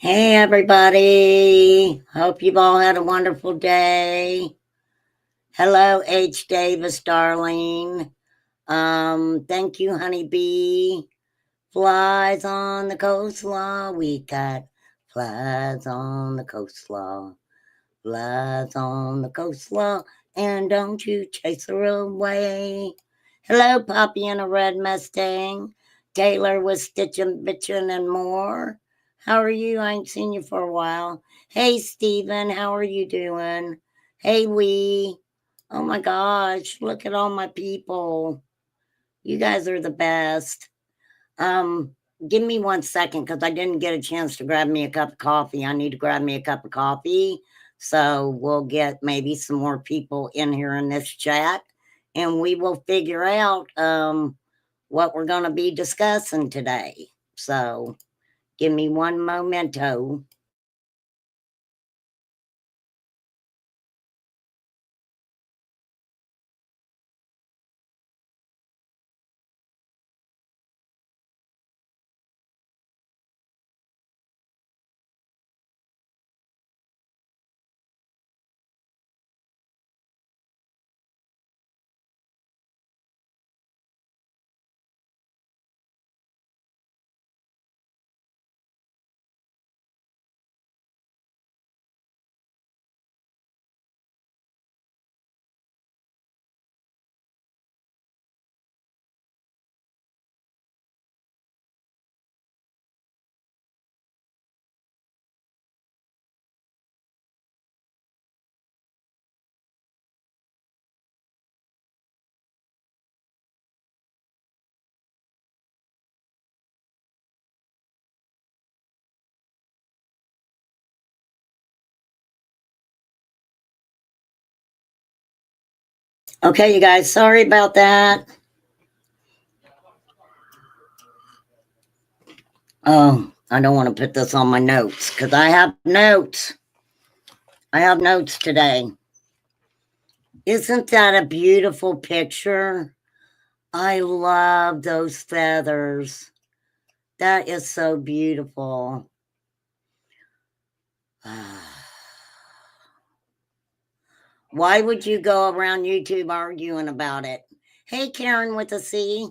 Hey, everybody. Hope you've all had a wonderful day. Hello, H. Davis, darling. Thank you, honeybee. Flies on the coastline. We got flies on the coastline. Flies on the coastline. And don't you chase her away. Hello, Poppy and a red Mustang. Taylor with Stitchin', Bitchin', and more. How are you? I ain't seen you for a while. Hey, Steven, how are you doing? Hey, Wee. Oh my gosh, look at all my people. You guys are the best. Um, Give me 1 second because I didn't get a chance to grab me a cup of coffee. I need to grab me a cup of coffee. So we'll get maybe some more people in here in this chat and we will figure out what we're going to be discussing today. So give me one momento. Okay, you guys, sorry about that. Oh, I don't want to put this on my notes because I have notes. I have notes today. Isn't that a beautiful picture? I love those feathers. That is so beautiful. Why would you go around YouTube arguing about it? Hey, Karen with a C.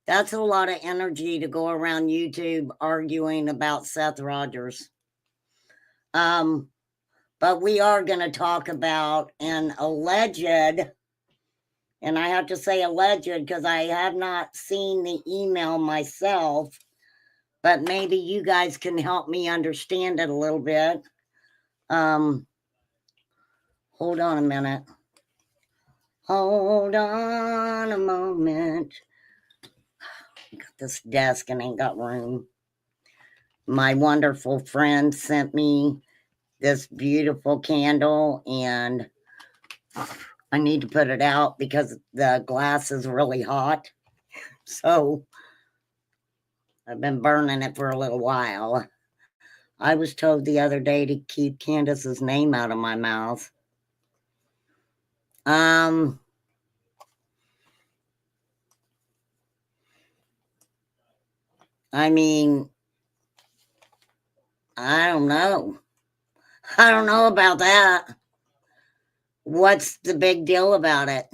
That's a lot of energy to go around YouTube arguing about Seth Rogers. But we are going to talk about an alleged, and I have to say alleged because I have not seen the email myself, but maybe you guys can help me understand it a little bit. Hold on a minute. Hold on a moment. Got this desk and ain't got room. My wonderful friend sent me this beautiful candle and I need to put it out because the glass is really hot. So I've been burning it for a little while. I was told the other day to keep Candace's name out of my mouth. I mean, I don't know. I don't know about that. What's the big deal about it?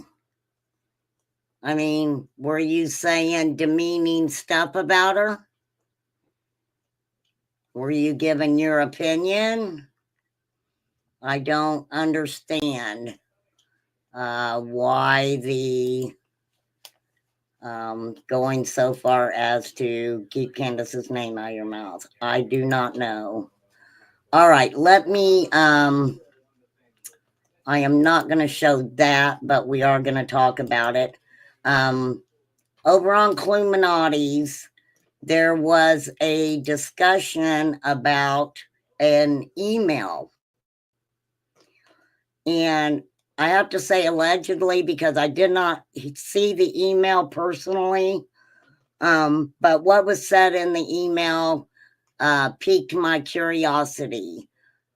I mean, were you saying demeaning stuff about her? Were you giving your opinion? I don't understand why the going so far as to keep Candace's name out of your mouth. I do not know. All right, let me I am not going to show that, but we are going to talk about it. Over on Cluminati's, there was a discussion about an email. And I have to say allegedly because I did not see the email personally. But what was said in the email piqued my curiosity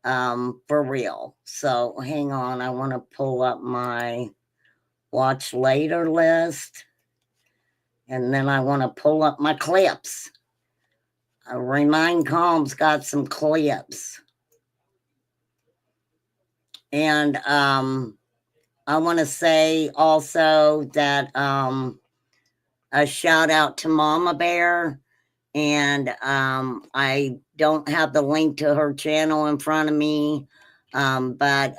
for real. So hang on, I want to pull up my watch later list. And then I want to pull up my clips. Remain Calm's got some clips. And I want to say also that a shout out to Mama Bear. And I don't have the link to her channel in front of me, but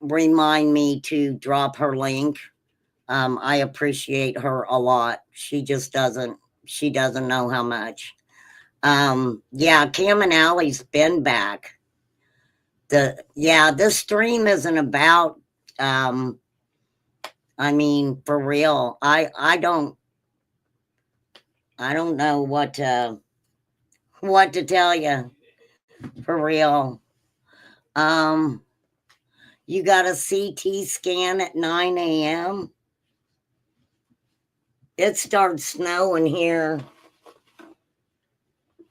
remind me to drop her link. I appreciate her a lot. She just doesn't know how much. Yeah, Cam and Allie's been back. This stream isn't about, I mean, for real, I don't know what to tell you, for real. You got a CT scan at 9 a.m. It starts snowing here.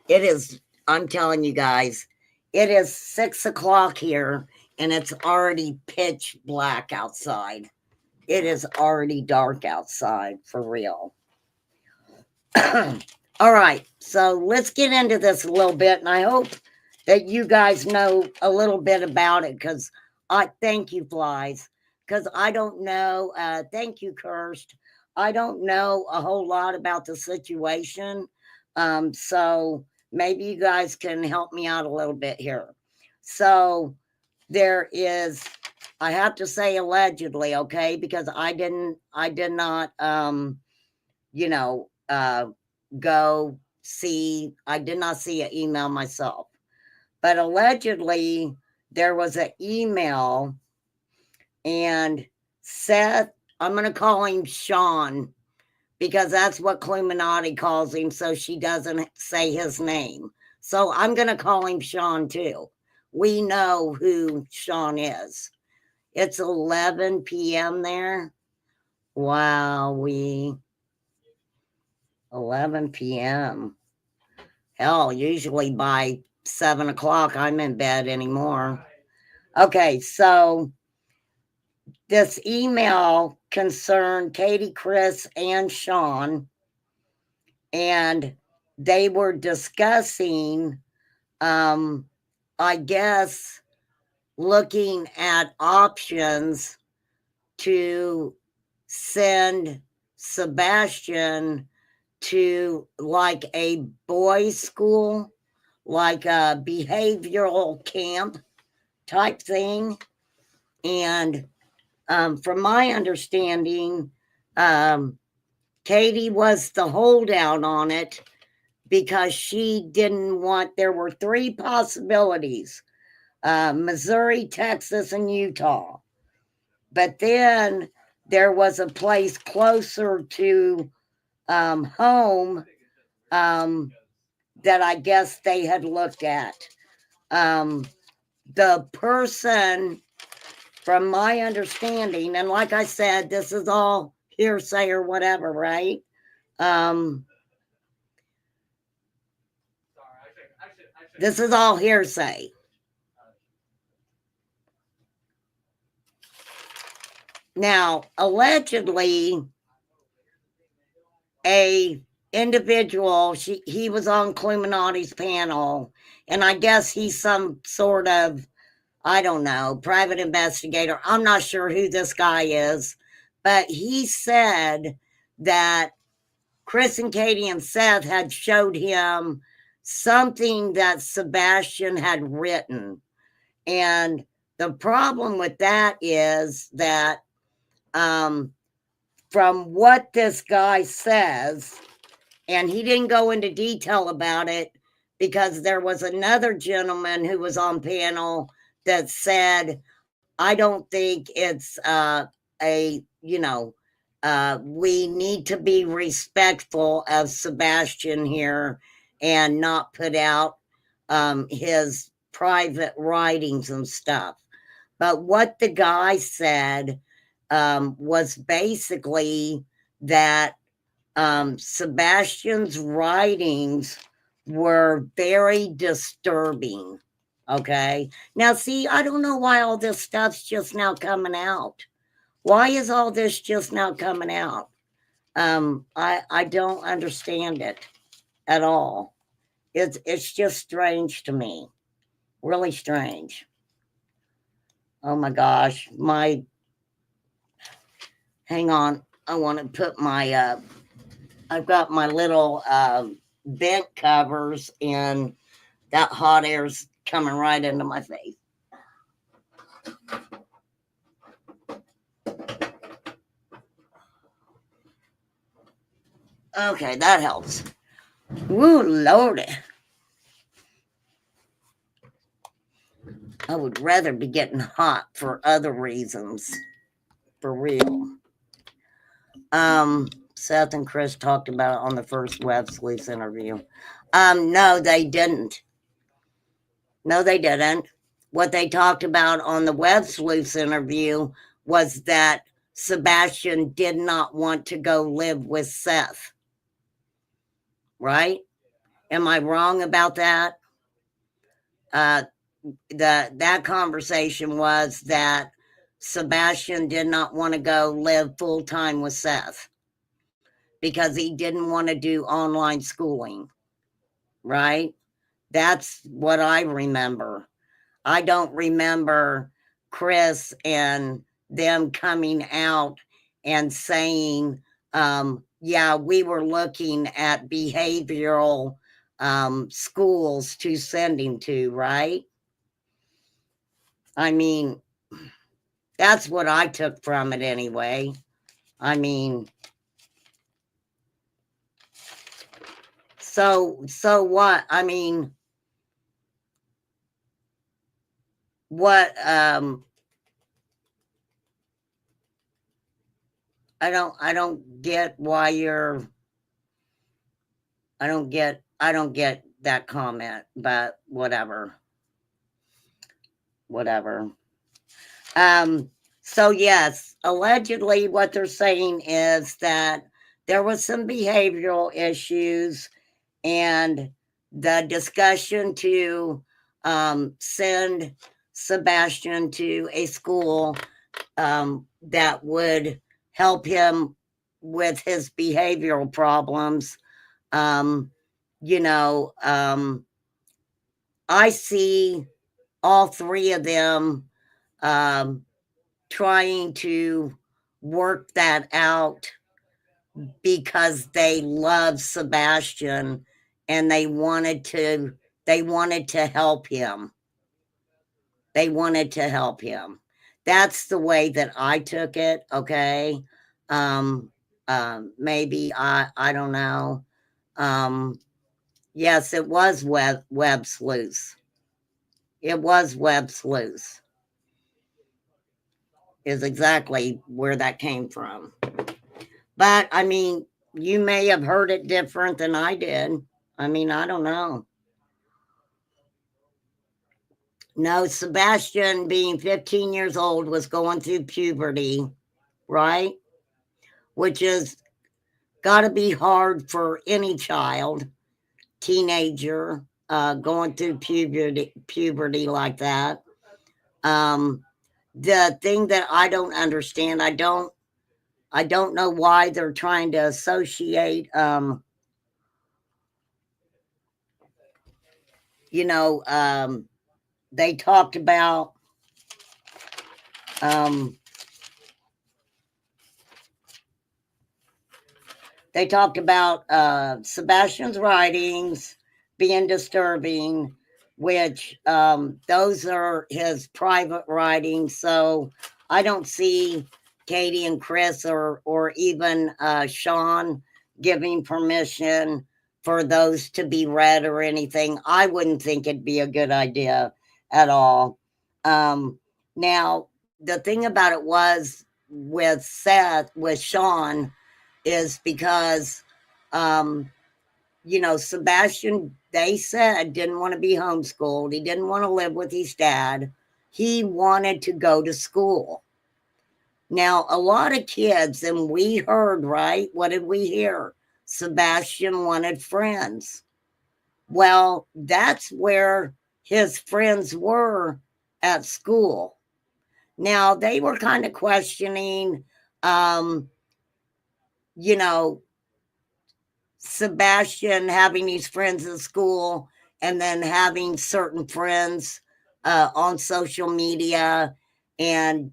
It is, I'm telling you guys, it is 6 o'clock here and it's already pitch black outside. It is already dark outside, for real. All right, so let's get into this a little bit, and I hope that you guys know a little bit about it, because I thank you, Flies, because I don't know. Thank you, Kirst. I don't know a whole lot about the situation, so maybe you guys can help me out a little bit here. So there is, I have to say allegedly, okay, because I did not, go see, I did not see an email myself, but allegedly there was an email, and Seth, I'm going to call him Sean because that's what Cluminati calls him, so she doesn't say his name. So I'm going to call him Sean too. We know who Sean is. It's 11 p.m. there. Wow, 11 p.m. Hell, usually by 7 o'clock, I'm in bed anymore. Okay, so this email concerned Katie, Chris, and Sean, and they were discussing, I guess, looking at options to send Sebastian to like a boys' school, like a behavioral camp type thing. And from my understanding, Katie was the holdout on it because she didn't want, there were 3 possibilities, Missouri, Texas, and Utah. But then there was a place closer to home that I guess they had looked at. The person, from my understanding, and like I said, this is all hearsay or whatever, right? This is all hearsay. Now, allegedly, a individual, he was on Cluminati's panel, and I guess he's some sort of, I don't know, private investigator. I'm not sure who this guy is, but he said that Chris and Katie and Seth had showed him something that Sebastian had written. And the problem with that is that from what this guy says, and he didn't go into detail about it because there was another gentleman who was on panel that said, I don't think it's we need to be respectful of Sebastian here and not put out his private writings and stuff. But what the guy said was basically that Sebastian's writings were very disturbing. Okay. Now, see, I don't know why all this stuff's just now coming out. Why is all this just now coming out? I don't understand it. at all. It's just strange to me. Really strange. Oh my gosh. Hang on. I want to put my, I've got my little vent covers, and that hot air's coming right into my face. Okay, that helps. Woo, Lordy. I would rather be getting hot for other reasons. For real. Seth and Chris talked about it on the first Web Sleuths interview. No, they didn't. No, they didn't. What they talked about on the Web Sleuths interview was that Sebastian did not want to go live with Seth. Right? Am I wrong about that? That conversation was that Sebastian did not want to go live full time with Seth because he didn't want to do online schooling. Right? That's what I remember. I don't remember Chris and them coming out and saying, yeah, we were looking at behavioral schools to send him to, right? I mean, that's what I took from it anyway. I mean, so what? I mean, what I don't get why you're I don't get that comment, but whatever. So yes, allegedly what they're saying is that there was some behavioral issues, and the discussion to send Sebastian to a school that would help him with his behavioral problems. I see all three of them trying to work that out because they love Sebastian and they wanted to help him. They wanted to help him. That's the way that I took it. Okay. Maybe I don't know. Yes, it was Web Sleuths. It was Web Sleuths. Is exactly where that came from. But I mean, you may have heard it different than I did. I mean, I don't know. No, Sebastian, being 15 years old, was going through puberty, right? Which is got to be hard for any child, teenager, going through puberty like that. The thing that I don't understand, I don't know why they're trying to associate, they talked about Sebastian's writings being disturbing, which those are his private writings. So I don't see Katie and Chris or even Sean giving permission for those to be read or anything. I wouldn't think it'd be a good idea at all. Now, the thing about it was with Sean, is because, Sebastian, they said, didn't want to be homeschooled. He didn't want to live with his dad. He wanted to go to school. Now, a lot of kids, and we heard, right? What did we hear? Sebastian wanted friends. Well, that's where his friends were at school. Now, they were kind of questioning, Sebastian having these friends at school and then having certain friends on social media, and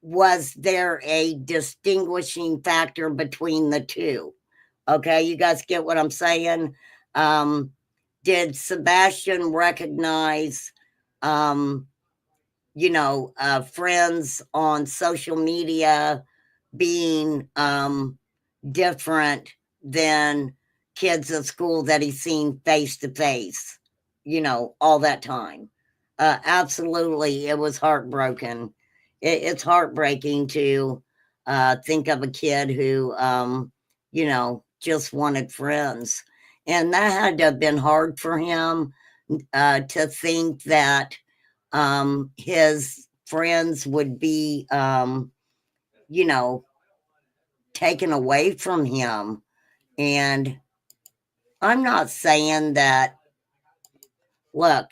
was there a distinguishing factor between the two? Okay, you guys get what I'm saying? Did Sebastian recognize, friends on social media being different than kids at school that he's seen face to face, all that time? Absolutely, it was heartbroken. It's heartbreaking to think of a kid who, just wanted friends. And that had to have been hard for him to think that his friends would be, taken away from him. And I'm not saying that, look,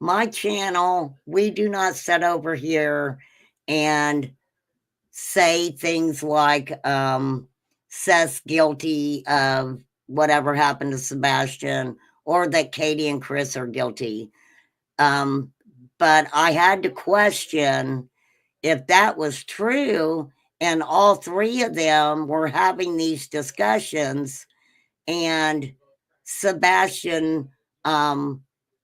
my channel, we do not sit over here and say things like Seth's guilty of whatever happened to Sebastian, or that Katie and Chris are guilty. But I had to question if that was true, and all three of them were having these discussions, and Sebastian, and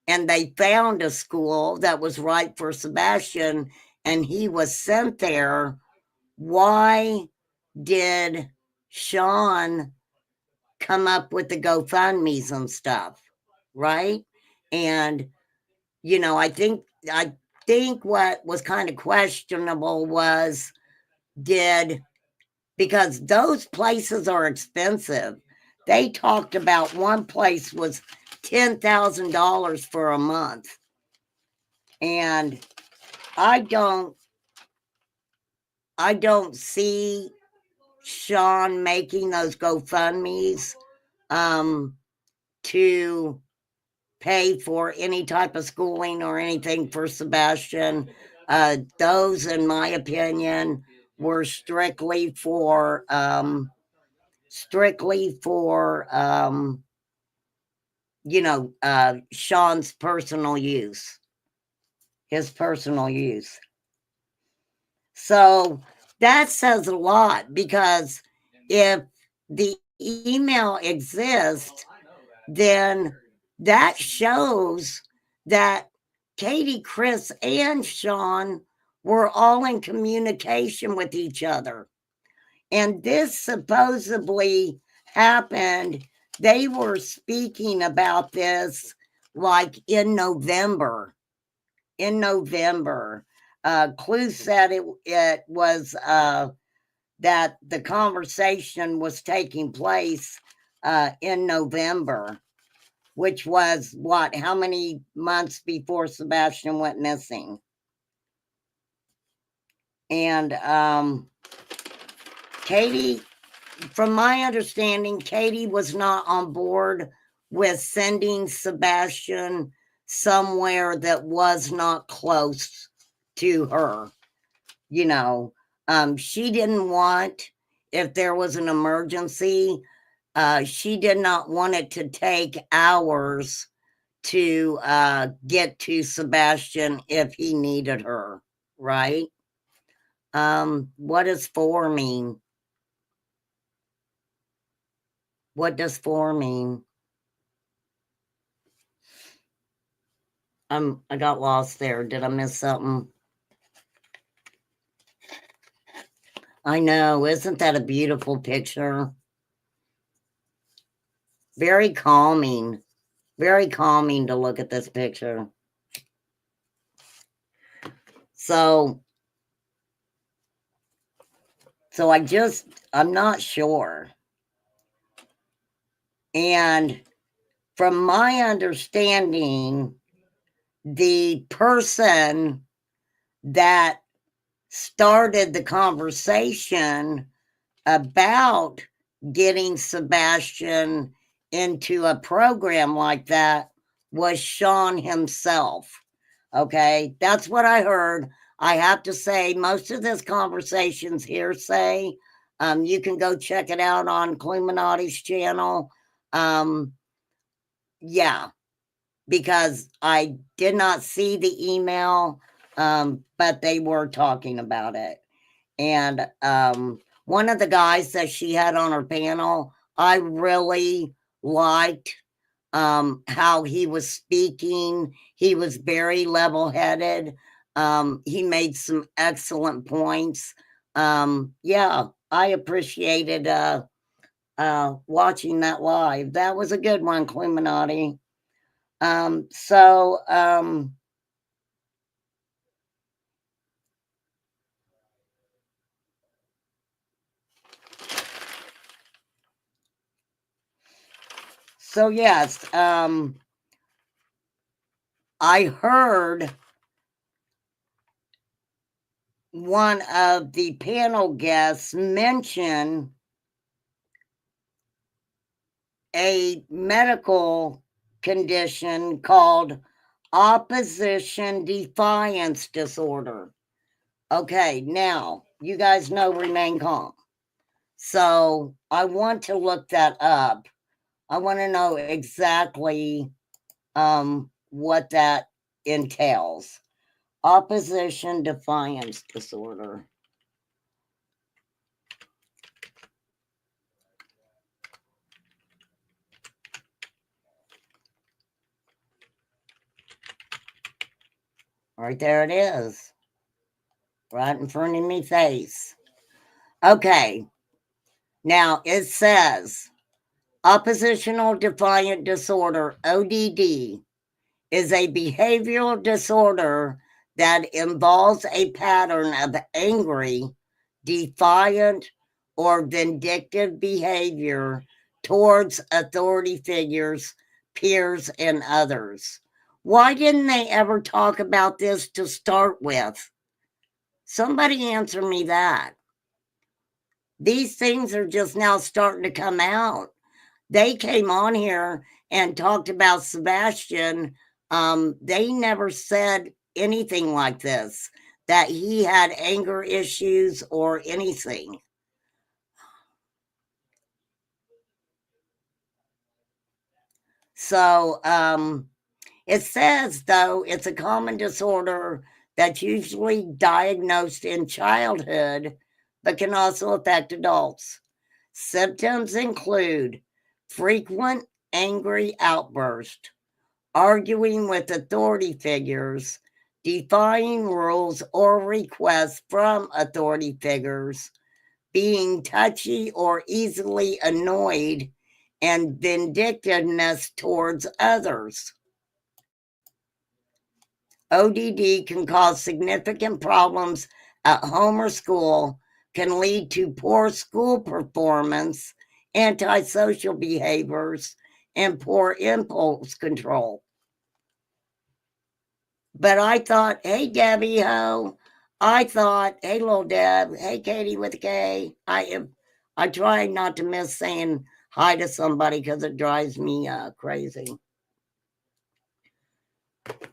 they found a school that was right for Sebastian, and he was sent there. Why did Sean come up with the GoFundMe's and stuff, right? And I think what was kind of questionable was, because those places are expensive. They talked about one place was $10,000 for a month. And I don't see Sean making those GoFundMe's to pay for any type of schooling or anything for Sebastian. Those, in my opinion, were strictly for Sean's personal use, his personal use. So that says a lot, because if the email exists, then that shows that Katie, Chris, and Sean were all in communication with each other. And this supposedly happened. They were speaking about this like in November. Clue said it was that the conversation was taking place in November, which was how many months before Sebastian went missing? And Katie, from my understanding, Katie was not on board with sending Sebastian somewhere that was not close to her. She didn't want, if there was an emergency, she did not want it to take hours to get to Sebastian if he needed her, right? What does for mean? What does for mean? I got lost there. Did I miss something? I know. Isn't that a beautiful picture? Very calming. Very calming to look at this picture. So I'm not sure. And from my understanding, the person that started the conversation about getting Sebastian into a program like that was Sean himself. Okay, that's what I heard. I have to say, most of this conversation's hearsay. You can go check it out on Cluminati's channel. Yeah, because I did not see the email, but they were talking about it. And one of the guys that she had on her panel, I really liked how he was speaking. He was very level-headed. He made some excellent points. Yeah, I appreciated watching that live. That was a good one, Cluminati. So yes, I heard one of the panel guests mention a medical condition called opposition defiance disorder. Okay, now you guys know remain calm. So I want to look that up. I want to know exactly what that entails. Opposition defiance disorder. Right there it is. Right in front of me face. Okay. Now it says oppositional defiant disorder, ODD, is a behavioral disorder that involves a pattern of angry, defiant, or vindictive behavior towards authority figures, peers, and others. Why didn't they ever talk about this to start with? Somebody answer me that. These things are just now starting to come out. They came on here and talked about Sebastian. They never said anything like this, that he had anger issues or anything. So it says, though, it's a common disorder that's usually diagnosed in childhood, but can also affect adults. Symptoms include frequent angry outbursts, arguing with authority figures, defying rules or requests from authority figures, being touchy or easily annoyed, and vindictiveness towards others. ODD can cause significant problems at home or school, can lead to poor school performance, antisocial behaviors, and poor impulse control. But I thought, hey, Debbie Ho. I thought, hey, little Deb. Hey, Katie with a K. I try not to miss saying hi to somebody because it drives me crazy.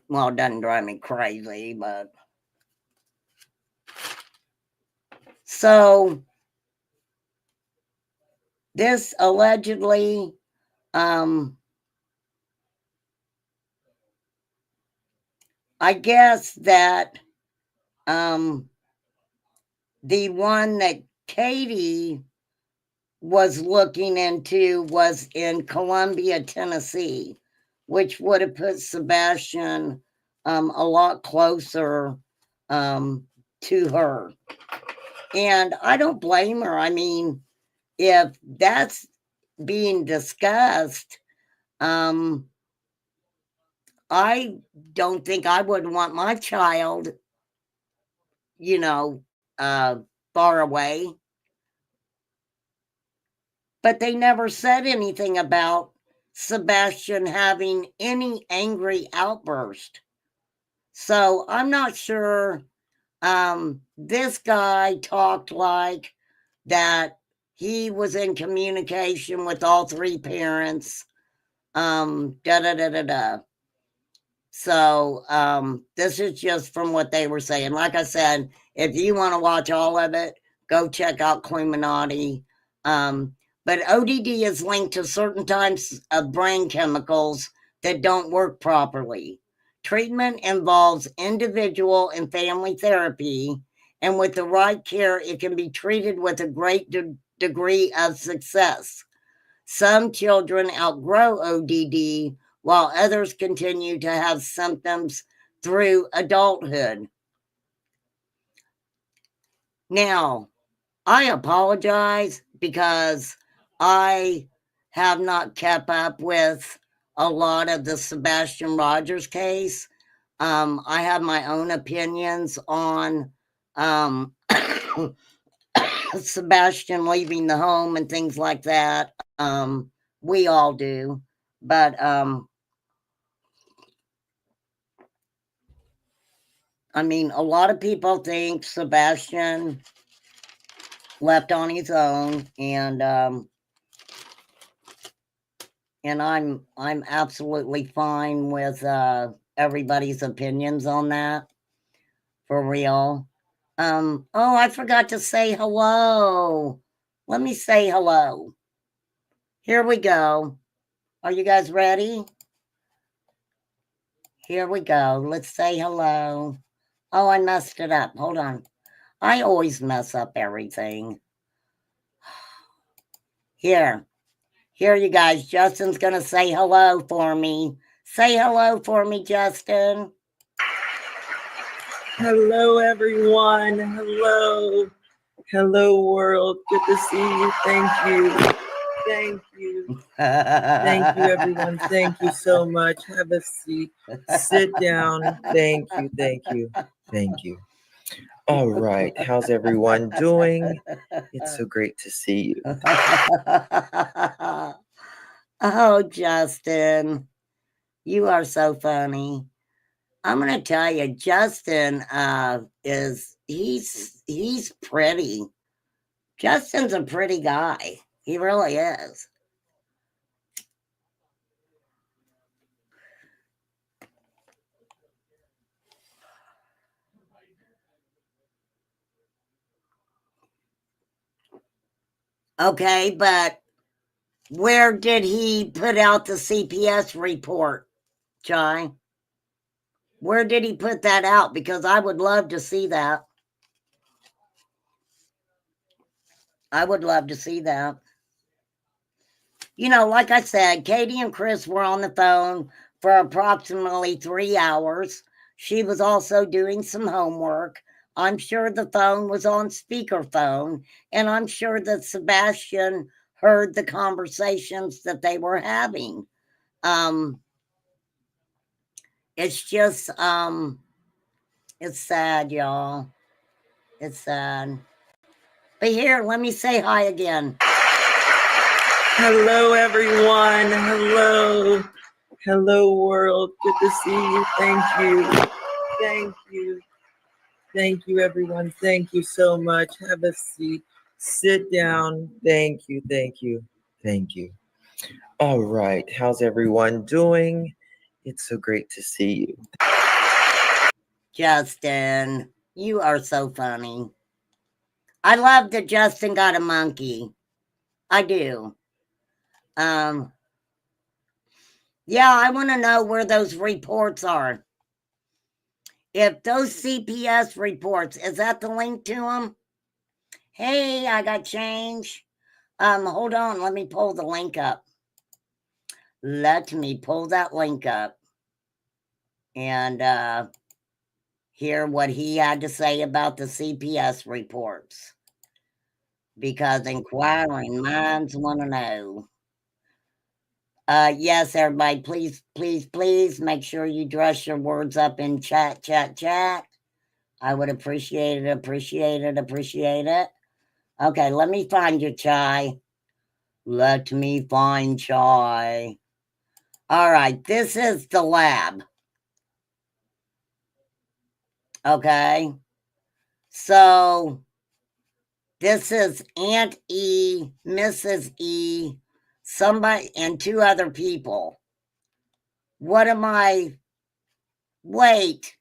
Well, it doesn't drive me crazy, but so this allegedly I guess that the one that Katie was looking into was in Columbia, Tennessee, which would have put Sebastian a lot closer to her. And I don't blame her. I mean, if that's being discussed, I don't think I would want my child, far away. But they never said anything about Sebastian having any angry outburst. So I'm not sure. This guy talked like that he was in communication with all three parents. So this is just from what they were saying. Like I said, if you want to watch all of it, go check out Cluminati. But ODD is linked to certain types of brain chemicals that don't work properly. Treatment involves individual and family therapy, and with the right care, it can be treated with a great degree of success. Some children outgrow ODD, while others continue to have symptoms through adulthood. Now, I apologize because I have not kept up with a lot of the Sebastian Rogers case. I have my own opinions on Sebastian leaving the home and things like that. We all do. But I mean, a lot of people think Sebastian left on his own, and I'm absolutely fine with everybody's opinions on that, for real. Oh, I forgot to say hello. Let me say hello. Here we go. Are you guys ready? Here we go. Let's say hello. Oh, I messed it up. Hold on. I always mess up everything. Here, you guys. Justin's going to say hello for me. Say hello for me, Justin. Hello, everyone. Hello. Hello, world. Good to see you. Thank you. Thank you. Thank you, everyone. Thank you so much. Have a seat. Sit down. Thank you. Thank you. Thank you. All right. How's everyone doing? It's so great to see you. Oh, Justin, you are so funny. I'm gonna tell you, Justin he's pretty. Justin's a pretty guy. He really is. Okay, but where did he put out the CPS report, Jai? Where did he put that out? Because I would love to see that. I would love to see that. You know, like I said, Katie and Chris were on the phone for approximately 3 hours. She was also doing some homework. I'm sure the phone was on speakerphone, and I'm sure that Sebastian heard the conversations that they were having. It's just it's sad, y'all. It's sad. But here, let me say hi again. Hello, everyone. Hello. Hello, world. Good to see you. Thank you. Thank you. Thank you, everyone. Thank you so much. Have a seat. Sit down. Thank you. Thank you. Thank you. All right. How's everyone doing? It's so great to see you. Justin, you are so funny. I love that Justin got a monkey. I do. Yeah, I want to know where those reports are. If those CPS reports, is that the link to them? Hey, I got change. Hold on, let me pull the link up. Let me pull that link up and hear what he had to say about the CPS reports. Because inquiring minds want to know. Yes, everybody, please make sure you dress your words up in chat. I would appreciate it. Okay, let me find you, Chai. Let me find Chai. All right, this is the lab. Okay, so this is Aunt E, Mrs. E, somebody, and 2 other people. What am I? Wait.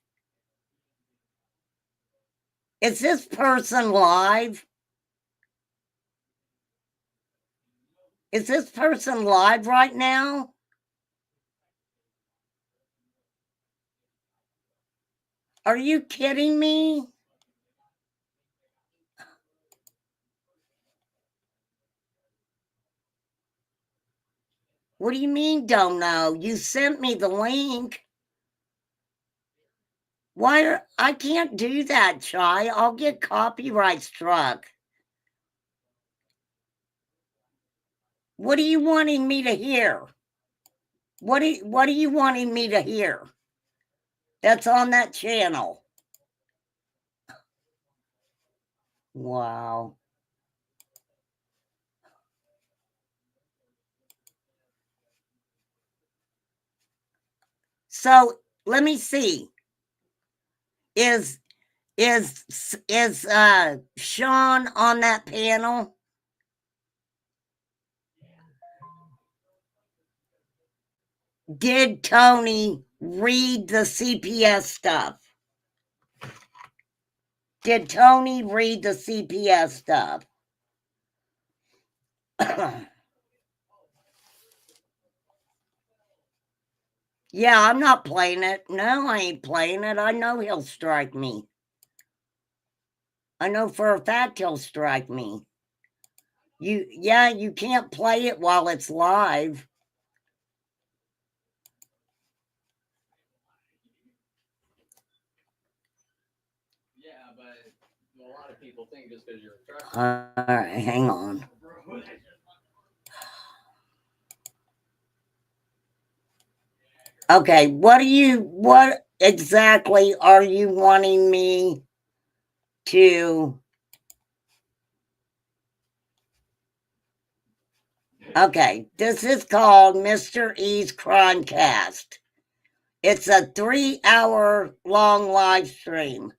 Is this person live? Is this person live right now? Are you kidding me? What do you mean, don't know? You sent me the link. I can't do that, Chai. I'll get copyright struck. What are you wanting me to hear? What are you wanting me to hear? That's on that channel. Wow. So let me see. Is Sean on that panel? Did Tony read the CPS stuff? Did Tony read the CPS stuff? Yeah, I'm not playing it. No, I ain't playing it. I know he'll strike me. I know for a fact he'll strike me. You can't play it while it's live. Yeah, but a lot of people think just because you're a trucker. All right, hang on. Okay, what exactly are you wanting me to? Okay, this is called Mr. E's Crimecast. It's a 3-hour long live stream.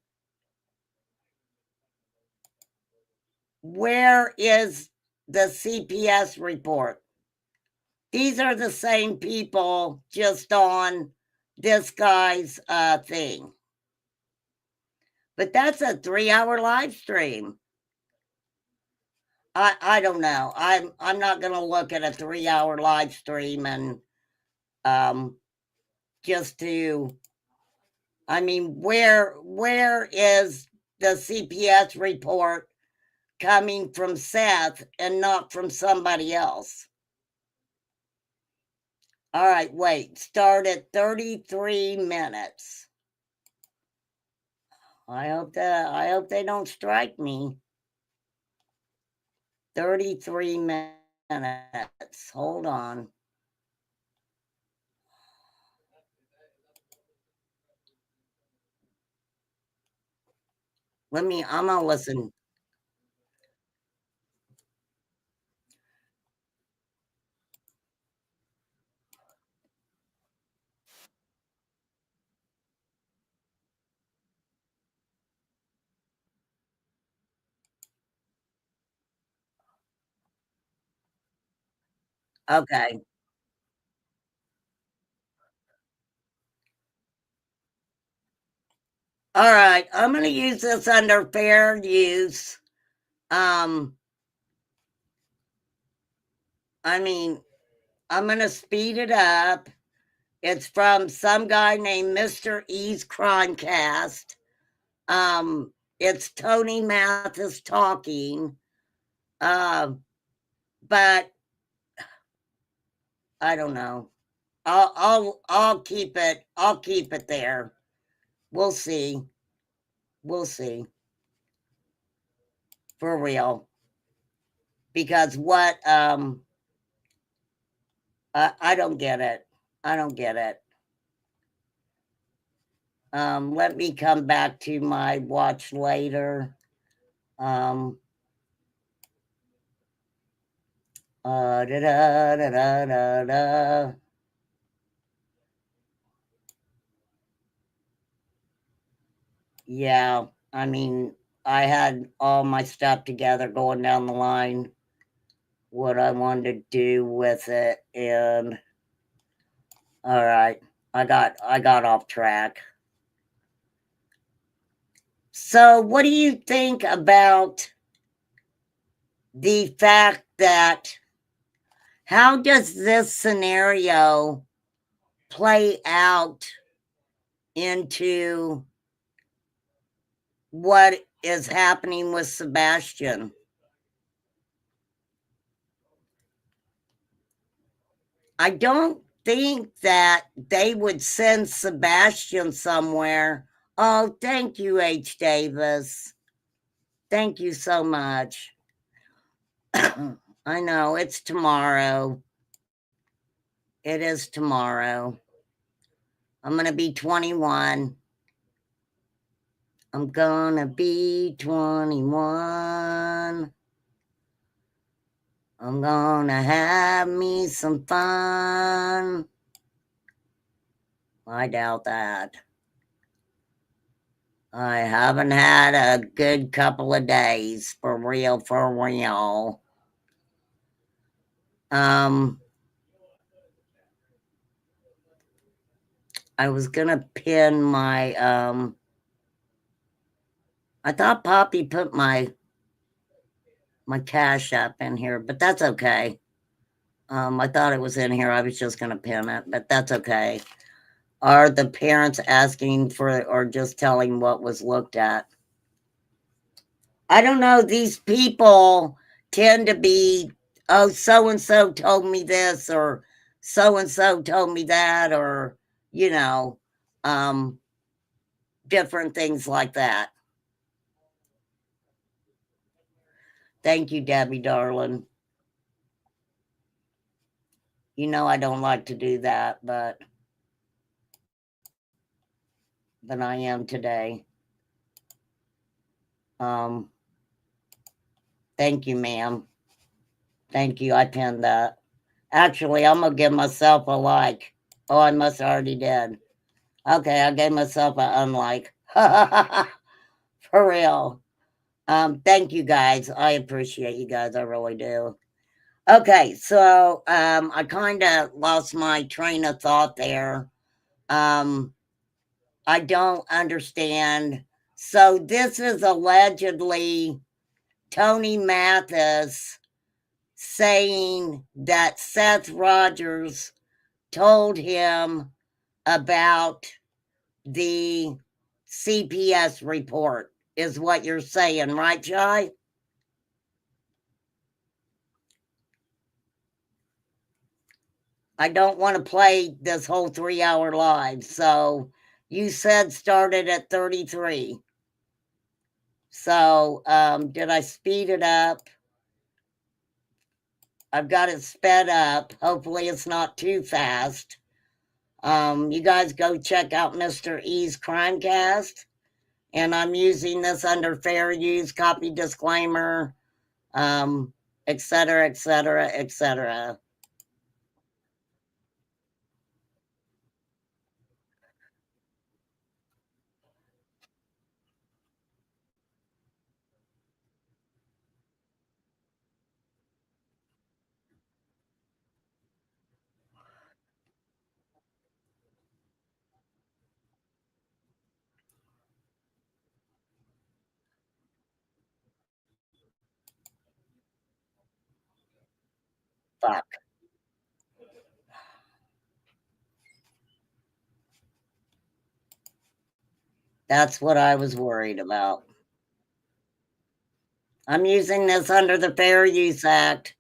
Where is the CPS report? These are the same people just on this guy's thing. But that's a 3-hour live stream. I don't know. I'm not gonna look at a 3-hour live stream and just to, I mean, where is the CPS report coming from Seth and not from somebody else? All right, wait, start at 33 minutes. I hope they don't strike me. 33 minutes. Hold on. I'm gonna listen. Okay. All right. I'm going to use this under fair use. I mean, I'm going to speed it up. It's from some guy named Mr. E's Crimecast. It's Tony Mathis talking. But I don't know. I'll keep it. I'll keep it there. We'll see. We'll see. For real. Because what I don't get it. I don't get it. Let me come back to my watch later. Da, da, da, da, da, da. Yeah, I mean, I had all my stuff together going down the line, what I wanted to do with it, and all right, I got off track. So, what do you think about the fact that How does this scenario play out into what is happening with Sebastian? I don't think that they would send Sebastian somewhere. Oh, thank you, H. Davis. Thank you so much. I know it's tomorrow. It is tomorrow. I'm going to be 21. I'm going to be 21. I'm going to have me some fun. I doubt that. I haven't had a good couple of days, for real, for real. I was gonna pin my I thought Poppy put my Cash App in here, but that's okay. I thought it was in here. I was just gonna pin it, but that's okay. Are the parents asking for or just telling what was looked at? I don't know. These people tend to be, oh, so and so told me this, or so and so told me that, or, you know, different things like that. Thank you, Debbie, darling. You know I don't like to do that, but I am today. Thank you, ma'am. Thank you. I pinned that. Actually, I'm gonna give myself a like. Oh, I must already did. Okay, I gave myself an unlike. For real. Thank you guys. I appreciate you guys. I really do. Okay, so I kind of lost my train of thought there. I don't understand. So this is allegedly Tony Mathis saying that Seth Rogers told him about the CPS report, is what you're saying, right, Jai? I don't want to play this whole 3-hour live. So you said started at 33. So did I speed it up? I've got it sped up. Hopefully it's not too fast. You guys go check out Mr. E's Crimecast. And I'm using this under fair use, copy disclaimer, et cetera, et cetera, et cetera. Fuck. That's what I was worried about. I'm using this under the Fair Use Act.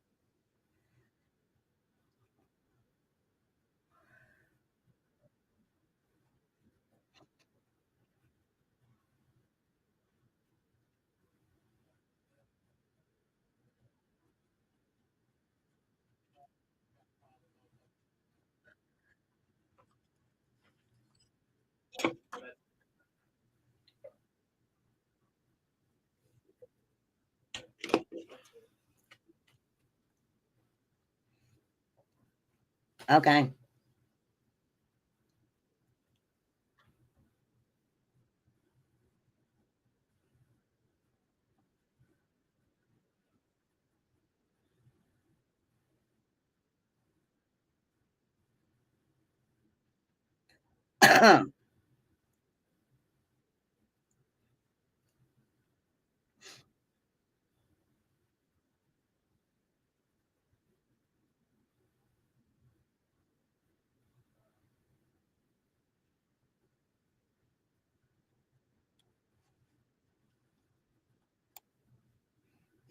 Okay.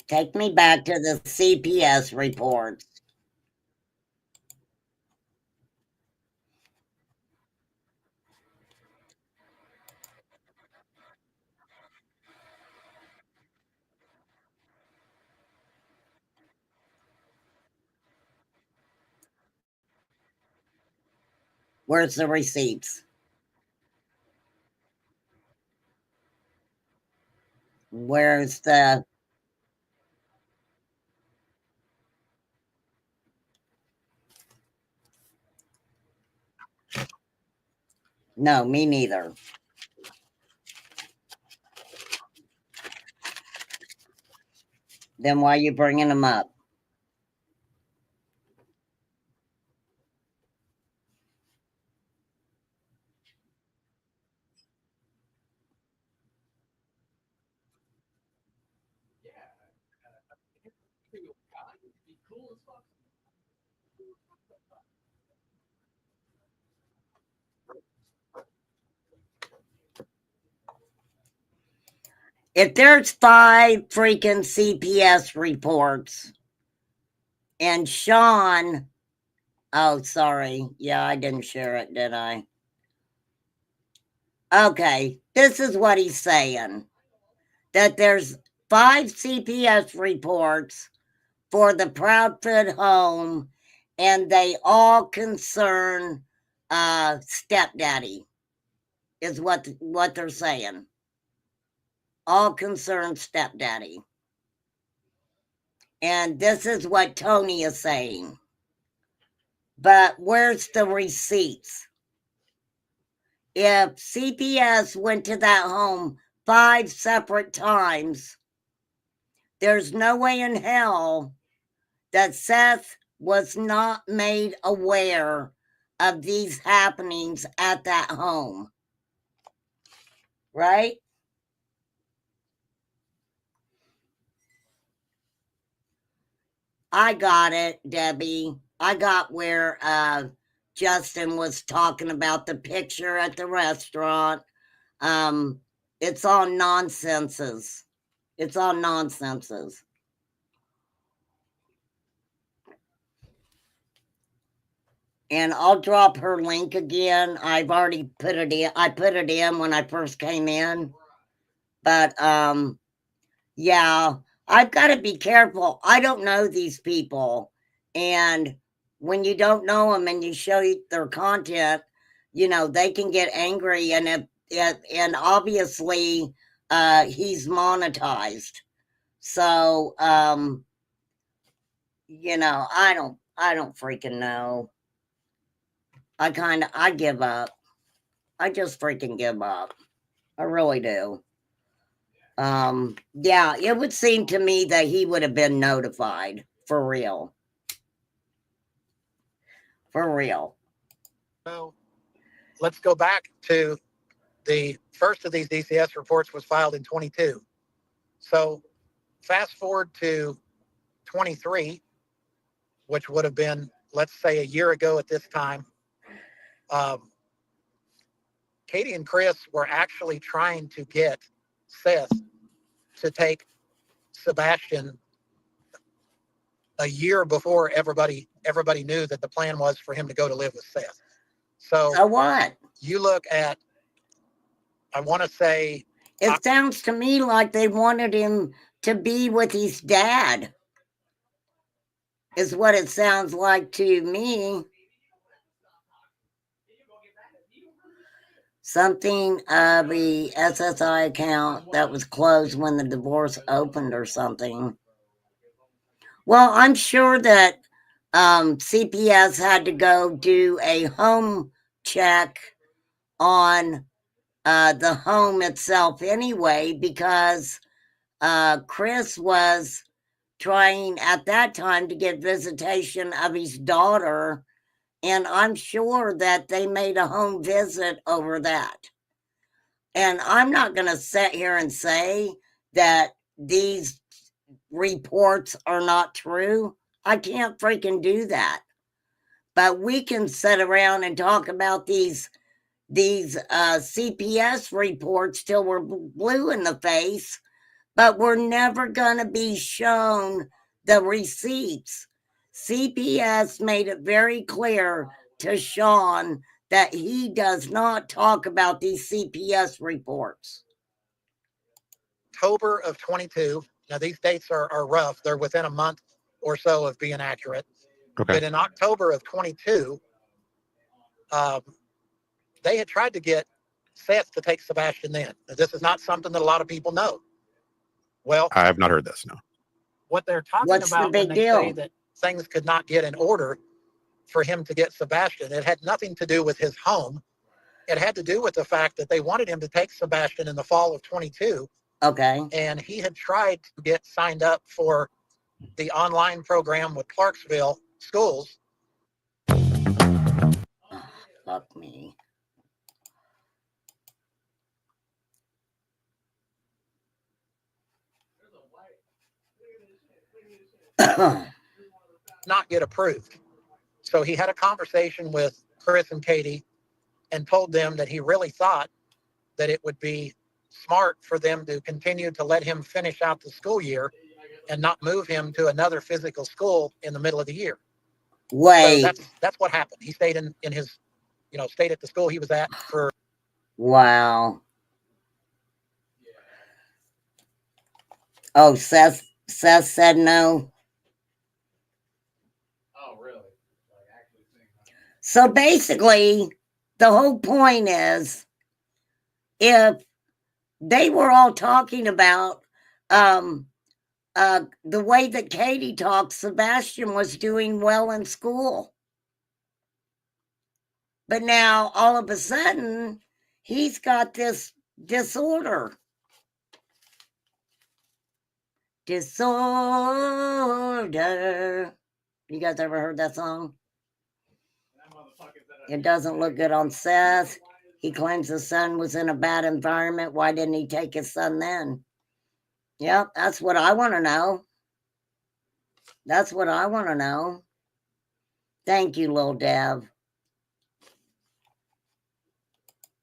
Take me back to the CPS reports. Where's the receipts? Where's the... No, me neither. Then why are you bringing them up? If there's 5 freaking CPS reports and Sean... Oh, sorry. Yeah, I didn't share it, did I? Okay, this is what he's saying. That there's 5 CPS reports for the Proudfoot home, and they all concern stepdaddy, is what they're saying. All concern stepdaddy. And this is what Tony is saying. But where's the receipts? If CPS went to that home 5 separate times, there's no way in hell that Seth was not made aware of these happenings at that home. Right? I got it, Debbie. I got where Justin was talking about the picture at the restaurant. It's all nonsenses. It's all nonsenses. And I'll drop her link again. I've already put it in. I put it in when I first came in. But yeah, I've got to be careful. I don't know these people. And when you don't know them and you show their content, you know, they can get angry. And and obviously he's monetized. So you know, I don't freaking know. I give up. I just freaking give up. I really do. Yeah, it would seem to me that he would have been notified for real. For real. So let's go back to the first of these DCS reports was filed in 22. So fast forward to 23, which would have been, let's say, a year ago at this time. Katie and Chris were actually trying to get Seth to take Sebastian a year before everybody knew that the plan was for him to go to live with Seth. So what? You look at, I want to say, it sounds to me like they wanted him to be with his dad, is what it sounds like to me. Something of the SSI account that was closed when the divorce opened or something. Well, I'm sure that CPS had to go do a home check on the home itself anyway, because Chris was trying at that time to get visitation of his daughter, and I'm sure that they made a home visit over that. And I'm not going to sit here and say that these reports are not true. I can't freaking do that. But we can sit around and talk about these CPS reports till we're blue in the face, but we're never going to be shown the receipts. CPS made it very clear to Sean that he does not talk about these CPS reports. October of 22. Now these dates are rough. They're within a month or so of being accurate. Okay. But in October of 22, they had tried to get Seth to take Sebastian then. This is not something that a lot of people know. Well, I have not heard this. No. what they're talking What's the about big when they say deal? that things could not get in order for him to get Sebastian, it had nothing to do with his home. It had to do with the fact that they wanted him to take Sebastian in the fall of 22. Okay. And he had tried to get signed up for the online program with Clarksville schools. Oh, fuck me. Not get approved. So he had a conversation with Chris and Katie and told them that he really thought that it would be smart for them to continue to let him finish out the school year and not move him to another physical school in the middle of the year. Wait. So that's what happened. He stayed in his, stayed at the school he was at for. Wow. Oh, Seth said no. Oh, really? So basically, the whole point is, if they were all talking about the way that Katie talks, Sebastian was doing well in school. But now, all of a sudden, he's got this disorder. Disorder. You guys ever heard that song? It doesn't look good on Seth. He claims his son was in a bad environment. Why didn't he take his son then? Yep, that's what I want to know. That's what I want to know. Thank you, Lil Dev.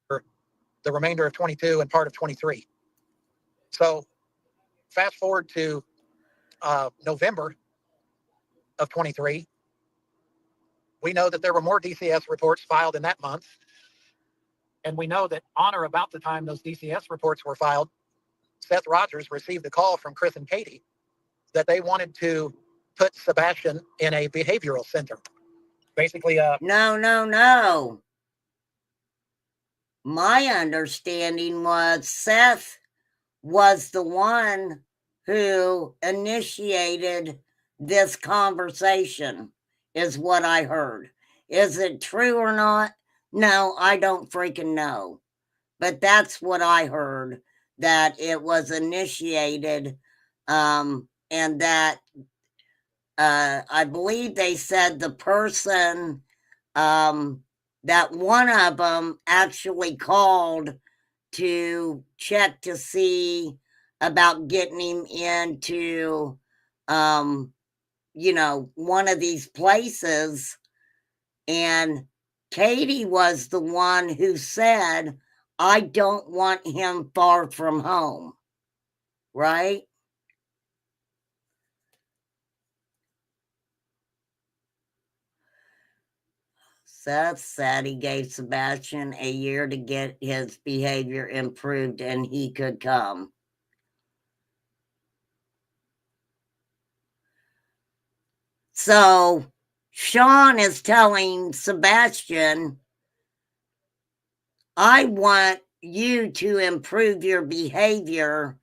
The remainder of 22 and part of 23. So fast forward to November of 23. We know that there were more DCS reports filed in that month. And we know that on or about the time those DCS reports were filed, Seth Rogers received a call from Chris and Katie that they wanted to put Sebastian in a behavioral center. Basically, No. My understanding was Seth was the one who initiated this conversation, is what I heard. Is it true or not? No, I don't freaking know. But that's what I heard, that it was initiated, and that I believe they said the person, that one of them actually called to check to see about getting him into, one of these places. And Katie was the one who said, I don't want him far from home. Right? Seth said he gave Sebastian a year to get his behavior improved and he could come. So Sean is telling Sebastian, I want you to improve your behavior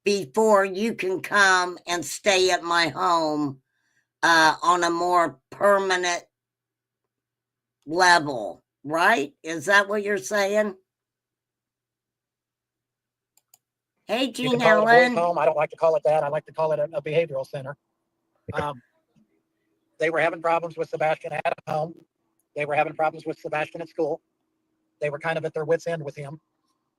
before you can come and stay at my home on a more permanent level, right? Is that what you're saying? Hey, you Jean can call it a boys' Ellen. home. I don't like to call it that. I like to call it a behavioral center. They were having problems with Sebastian at home. They were having problems with Sebastian at school. They were kind of at their wits' end with him.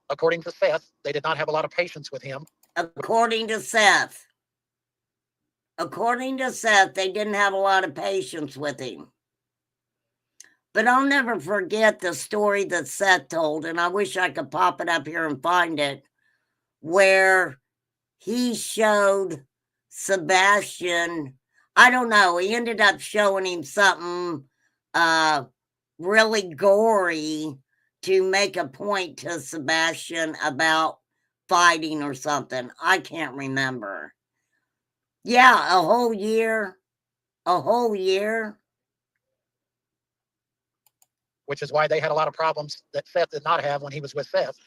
According to Seth, they did not have a lot of patience with him. According to Seth, they didn't have a lot of patience with him. But I'll never forget the story that Seth told, and I wish I could pop it up here and find it, where he showed Sebastian, I don't know, he ended up showing him something really gory to make a point to Sebastian about fighting or something. I can't remember. Yeah, a whole year. A whole year. which is why they had a lot of problems that Seth did not have when he was with Seth.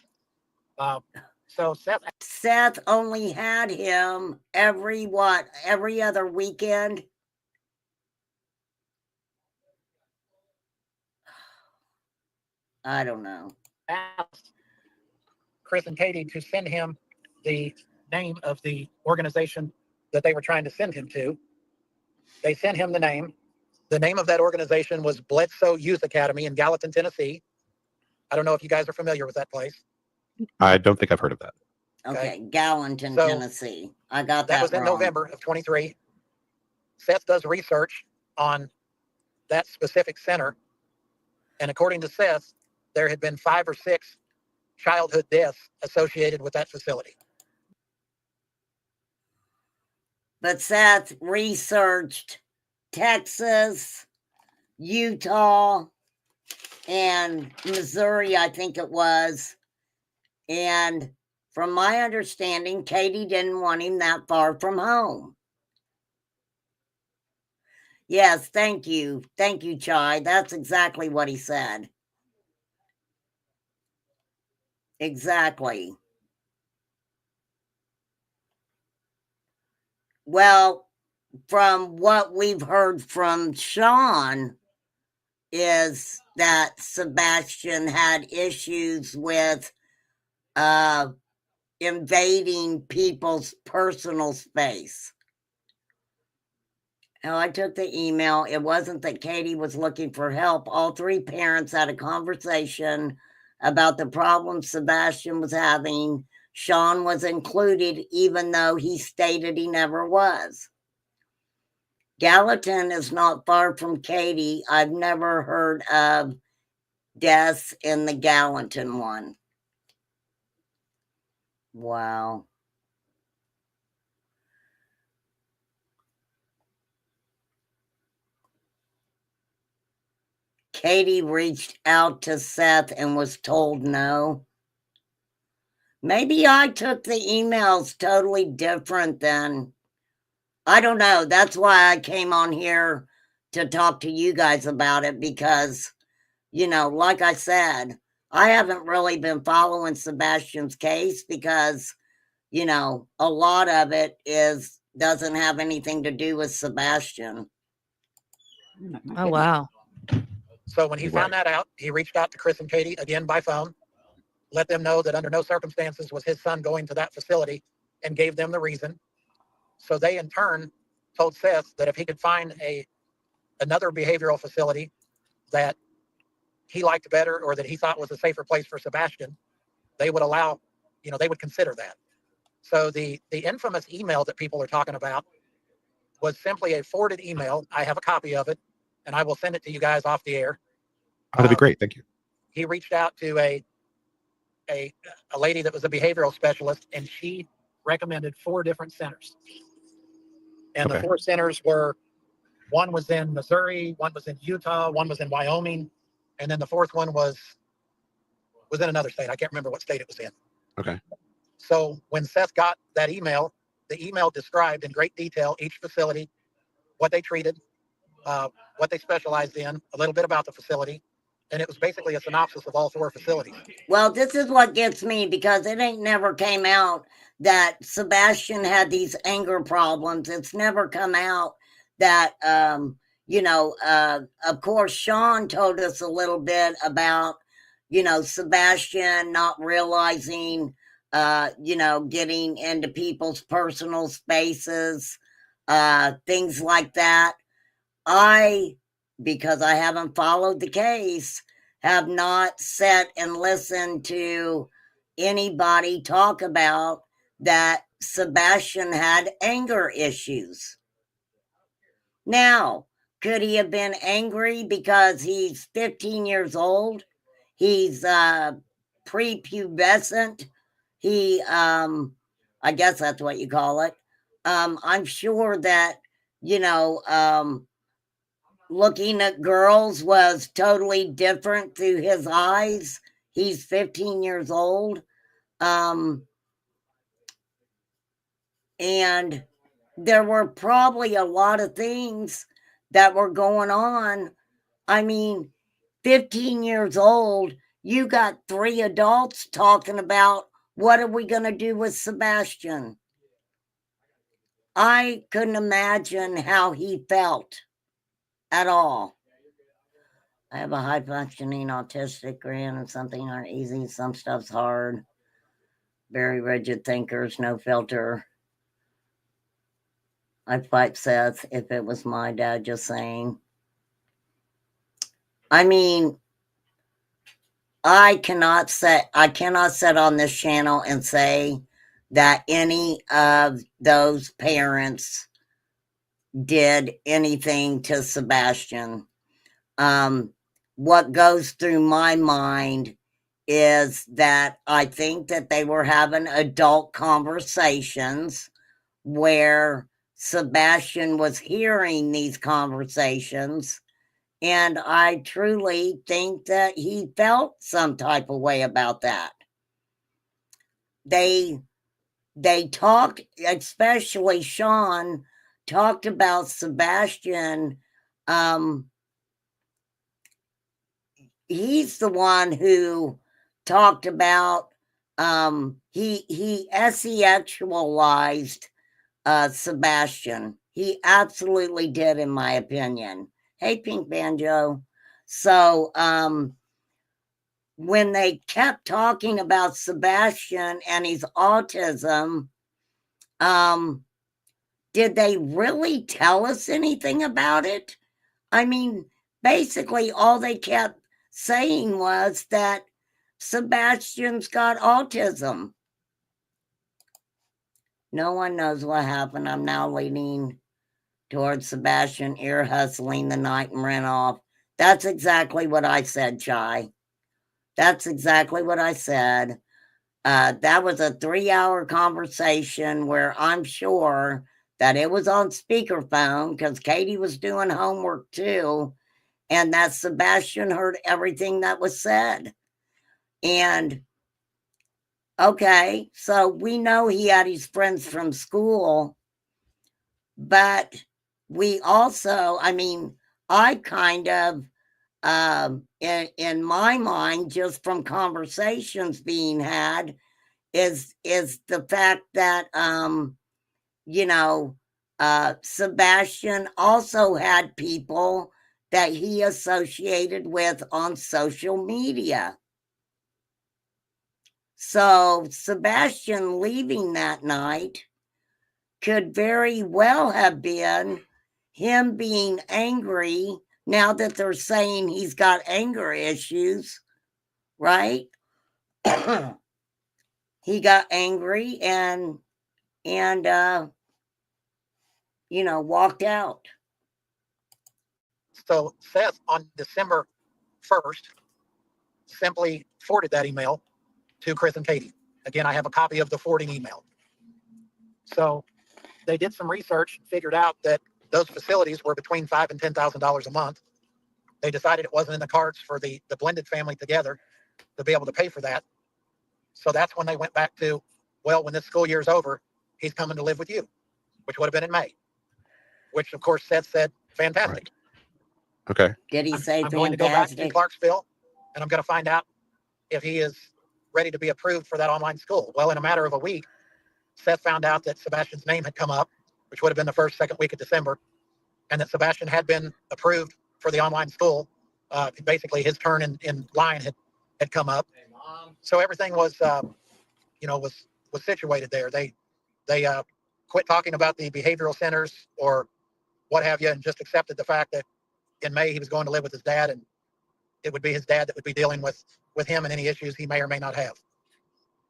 So Seth only had him every other weekend. I don't know. Asked Chris and Katie to send him the name of the organization that they were trying to send him to. They sent him the name. The name of that organization was Bledsoe Youth Academy in Gallatin, Tennessee. I don't know if you guys are familiar with that place. I don't think I've heard of that. Okay, Gallatin, So, Tennessee. I got That that was in wrong. November of 23. Seth does research on that specific center. And according to Seth, there had been 5 or 6 childhood deaths associated with that facility. But Seth researched Texas, Utah, and Missouri, I think it was. And from my understanding, Katie didn't want him that far from home. Yes, thank you. Thank you, Chai. That's exactly what he said. Exactly. Well, from what we've heard from Sean is that Sebastian had issues with invading people's personal space. Now, I took the email. It wasn't that Katie was looking for help. All 3 parents had a conversation about the problems Sebastian was having. Sean was included, even though he stated he never was. Gallatin is not far from Katie. I've never heard of deaths in the Gallatin one. Wow. Katie reached out to Seth and was told no. Maybe I took the emails totally different than, I don't know. That's why I came on here to talk to you guys about it because, you know, like I said, I haven't really been following Sebastian's case because, you know, a lot of it doesn't have anything to do with Sebastian. Oh, wow. So when he found that out, he reached out to Chris and Katie again by phone, let them know that under no circumstances was his son going to that facility, and gave them the reason. So they in turn told Seth that if he could find another behavioral facility that he liked better or that he thought was a safer place for Sebastian, they would allow, they would consider that. So the infamous email that people are talking about was simply a forwarded email. I have a copy of it, and I will send it to you guys off the air. Oh, that'd be great. Thank you. He reached out to a lady that was a behavioral specialist, and she recommended 4 different centers. And Okay. the 4 centers were, one was in Missouri, one was in Utah, one was in Wyoming, and then the 4th one was in another state. I can't remember what state it was in. Okay. So when Seth got that email, the email described in great detail each facility, what they treated, what they specialized in, a little bit about the facility, and it was basically a synopsis of all 4 facilities. Well, this is what gets me because it ain't never came out that Sebastian had these anger problems. It's never come out that, of course, Sean told us a little bit about, Sebastian not realizing, getting into people's personal spaces, things like that. Because I haven't followed the case, have not sat and listened to anybody talk about that Sebastian had anger issues. Now, could he have been angry because he's 15 years old? He's prepubescent. He I guess that's what you call it. I'm sure that, looking at girls was totally different through his eyes. He's 15 years old. And there were probably a lot of things that were going on. I mean, 15 years old, you got 3 adults talking about what are we going to do with Sebastian. I couldn't imagine how he felt at all. I have a high functioning autistic brain, and something aren't easy, some stuff's hard. Very rigid thinkers, no filter. I'd fight Seth if it was my dad, just saying. I mean, I cannot sit on this channel and say that any of those parents did anything to Sebastian. What goes through my mind is that I think that they were having adult conversations where Sebastian was hearing these conversations, and I truly think that he felt some type of way about that. They talked, especially Sean, talked about Sebastian. He's the one who talked about, he sexualized Sebastian. He absolutely did, in my opinion. Hey, Pink Banjo. So, when they kept talking about Sebastian and his autism, did they really tell us anything about it? I mean, basically all they kept saying was that Sebastian's got autism. No one knows what happened. I'm now leaning towards Sebastian ear hustling the night and ran off. That's exactly what I said, Chai. That's exactly what I said. That was a 3-hour conversation where I'm sure that it was on speakerphone because Katie was doing homework too, and that Sebastian heard everything that was said. And okay, so we know he had his friends from school, but we also, I mean, I kind of, in my mind, just from conversations being had, is the fact that, Sebastian also had people that he associated with on social media. So Sebastian leaving that night could very well have been him being angry now that they're saying he's got anger issues, right? He got angry and walked out. So Seth on December 1st simply forwarded that email to Chris and Katie. Again, I have a copy of the forwarding email. So they did some research and figured out that those facilities were between $5,000 and $10,000 a month. They decided it wasn't in the cards for the blended family together to be able to pay for that. So that's when they went back to, well, when this school year is over, he's coming to live with you, which would have been in May, which of course Seth said, fantastic. Right. Okay. Did he say I'm going to go back to Clarksville and I'm going to find out if he is ready to be approved for that online school. Well, in a matter of a week, Seth found out that Sebastian's name had come up, which would have been the second week of December, and that Sebastian had been approved for the online school. Basically, his turn in line had come up. So everything was, was situated there. They quit talking about the behavioral centers or what have you, and just accepted the fact that in May he was going to live with his dad, and it would be his dad that would be dealing with him and any issues he may or may not have.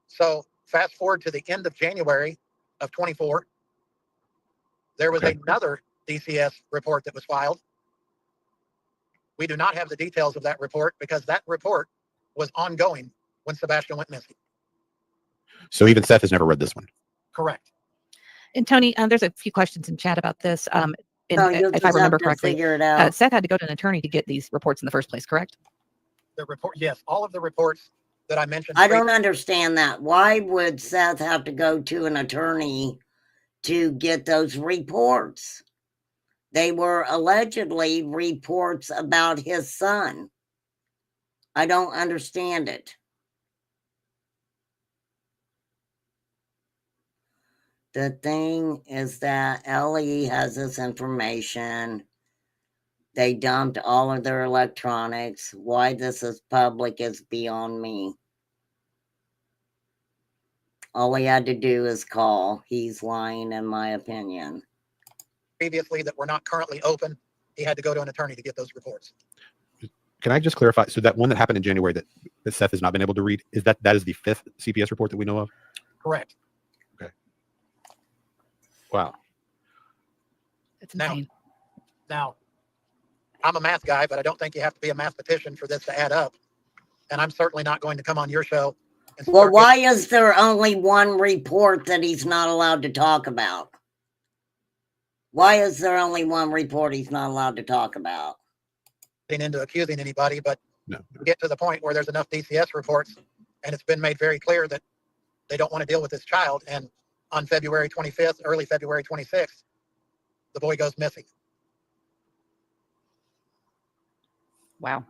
So fast forward to the end of January of 24, there was another DCS report that was filed. We do not have the details of that report because that report was ongoing when Sebastian went missing. So even Seth has never read this one. Correct. And Tony, there's a few questions in chat about this. And No, you'll if I just remember have to correctly, figure it out. Seth had to go to an attorney to get these reports in the first place, correct? The report, yes, all of the reports that I mentioned. I don't understand that. Why would Seth have to go to an attorney to get those reports? They were allegedly reports about his son. I don't understand it. The thing is that Ellie has this information. They dumped all of their electronics. Why this is public is beyond me. All he had to do is call. He's lying, in my opinion. Previously that were not currently open, he had to go to an attorney to get those reports. Can I just clarify? So that one that happened in January that Seth has not been able to read, is that is the 5th CPS report that we know of? Correct. Wow. It's insane. Now, I'm a math guy, but I don't think you have to be a mathematician for this to add up. And I'm certainly not going to come on your show. And Well, start why is there only one report that he's not allowed to talk about? Why is there only one report he's not allowed to talk about? getting into accusing anybody, but No. get to the point where there's enough DCS reports and it's been made very clear that they don't want to deal with this child. And on February 25th, early February 26th, the boy goes missing. Wow.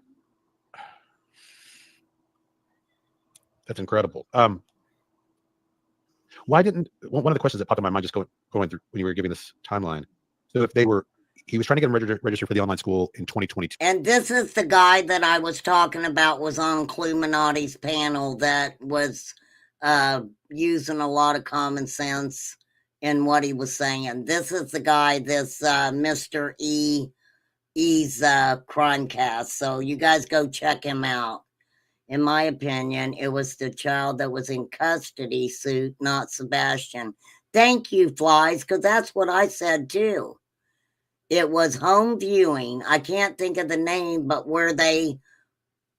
That's incredible. Why didn't one of the questions that popped in my mind just going through when you were giving this timeline? So if he was trying to get him registered for the online school in 2022. And this is the guy that I was talking about was on Cluminati's panel that was using a lot of common sense in what he was saying. This is the guy, this Mr. E's Crimecast. So you guys go check him out. In my opinion, it was the child that was in custody suit, not Sebastian. Thank you, Flies, because that's what I said too. It was home viewing. I can't think of the name, but where they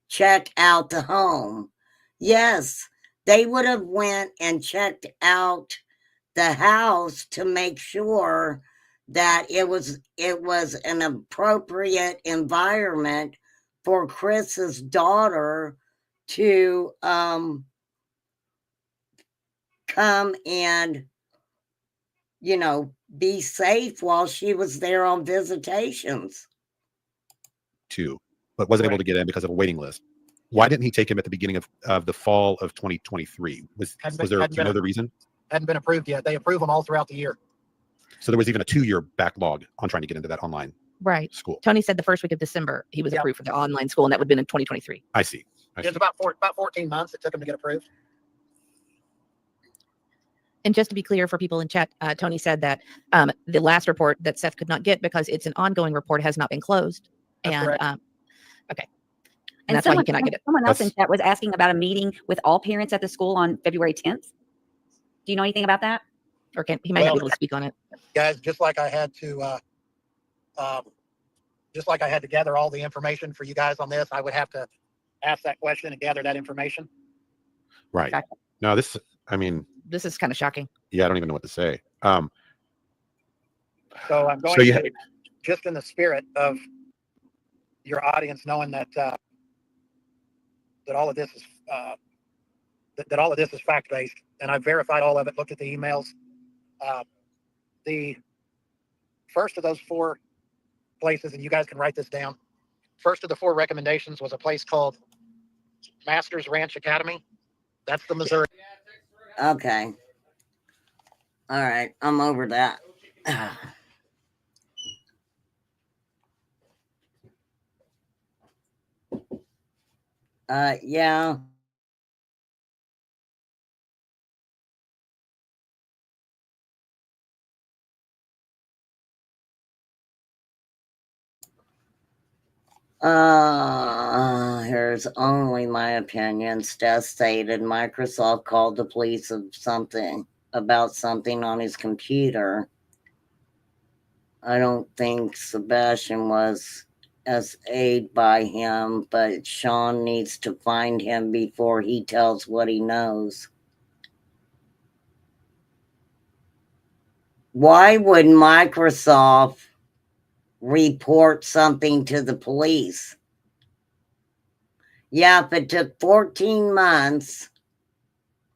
check out the home. Yes, they would have went and checked out the house to make sure that it was an appropriate environment for Chris's daughter to come and, you know, be safe while she was there on visitations. But wasn't able to get in because of a waiting list. Why didn't he take him at the beginning of the fall of 2023? Was there, do you know the reason? Hadn't been approved yet. They approve them all throughout the year. So there was even a 2-year backlog on trying to get into that online school. Tony said the first week of December he was approved for the online school, and that would have been in 2023. I see. It's about 14 months it took him to get approved. And just to be clear for people in chat, Tony said that the last report that Seth could not get because it's an ongoing report has not been closed. That's and correct. Okay. And that's why he cannot get it. Someone else in chat was asking about a meeting with all parents at the school on February 10th. Do you know anything about that? Or he might not be able to speak on it. Guys, just like I had to gather all the information for you guys on this, I would have to ask that question and gather that information. Right. Gotcha. No, this is kind of shocking. Yeah, I don't even know what to say. So I'm going to, just in the spirit of your audience knowing that that all of this is that all of this is fact-based, and I've verified all of it, looked at the emails. The first of those 4 places, and you guys can write this down. First of the 4 recommendations was a place called Masters Ranch Academy. That's the Missouri. Okay. All right. I'm over that. Yeah. Here's only my opinion. Steph stated Microsoft called the police about something on his computer. I don't think Sebastian was as aided by him, but Sean needs to find him before he tells what he knows. Why would Microsoft report something to the police? Yeah, if it took 14 months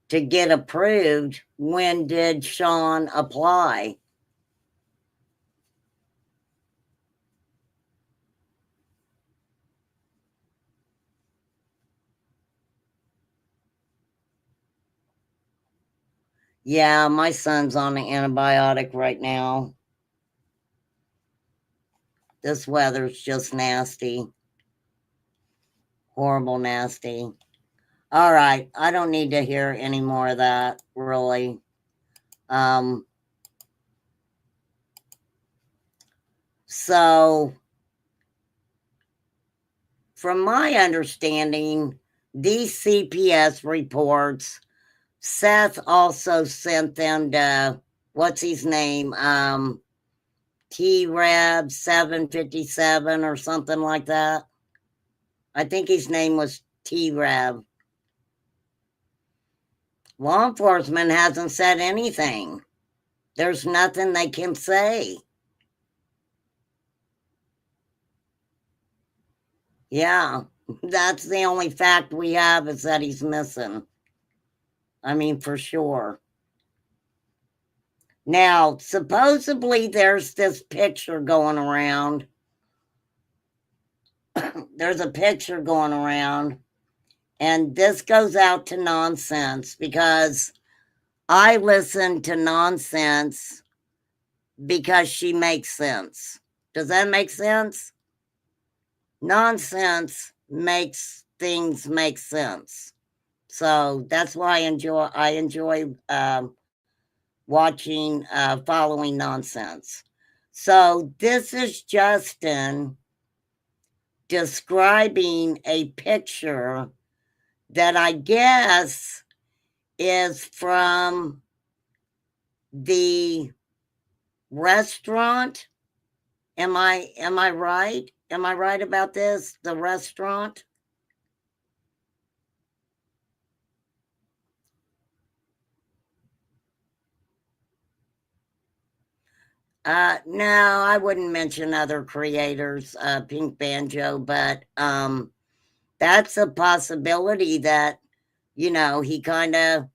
to get approved, when did Sean apply? Yeah, my son's on an antibiotic right now. This weather's just nasty. Horrible nasty. All right, I don't need to hear any more of that, really. So, from my understanding, these CPS reports, Seth also sent them to, what's his name? T-Rab 757 or something like that. I think his name was T-Rab. Law enforcement hasn't said anything. There's nothing they can say. Yeah, that's the only fact we have is that he's missing. I mean, for sure. Now, supposedly there's this picture going around. There's a picture going around, and this goes out to Nonsense because I listen to Nonsense because she makes sense. Does that make sense? Nonsense makes things make sense. So that's why I enjoy watching, following Nonsense. So this is Justin describing a picture that I guess is from the restaurant. Am I right? Am I right about this? The restaurant? No, I wouldn't mention other creators, Pink Banjo, but that's a possibility that, you know, he kind of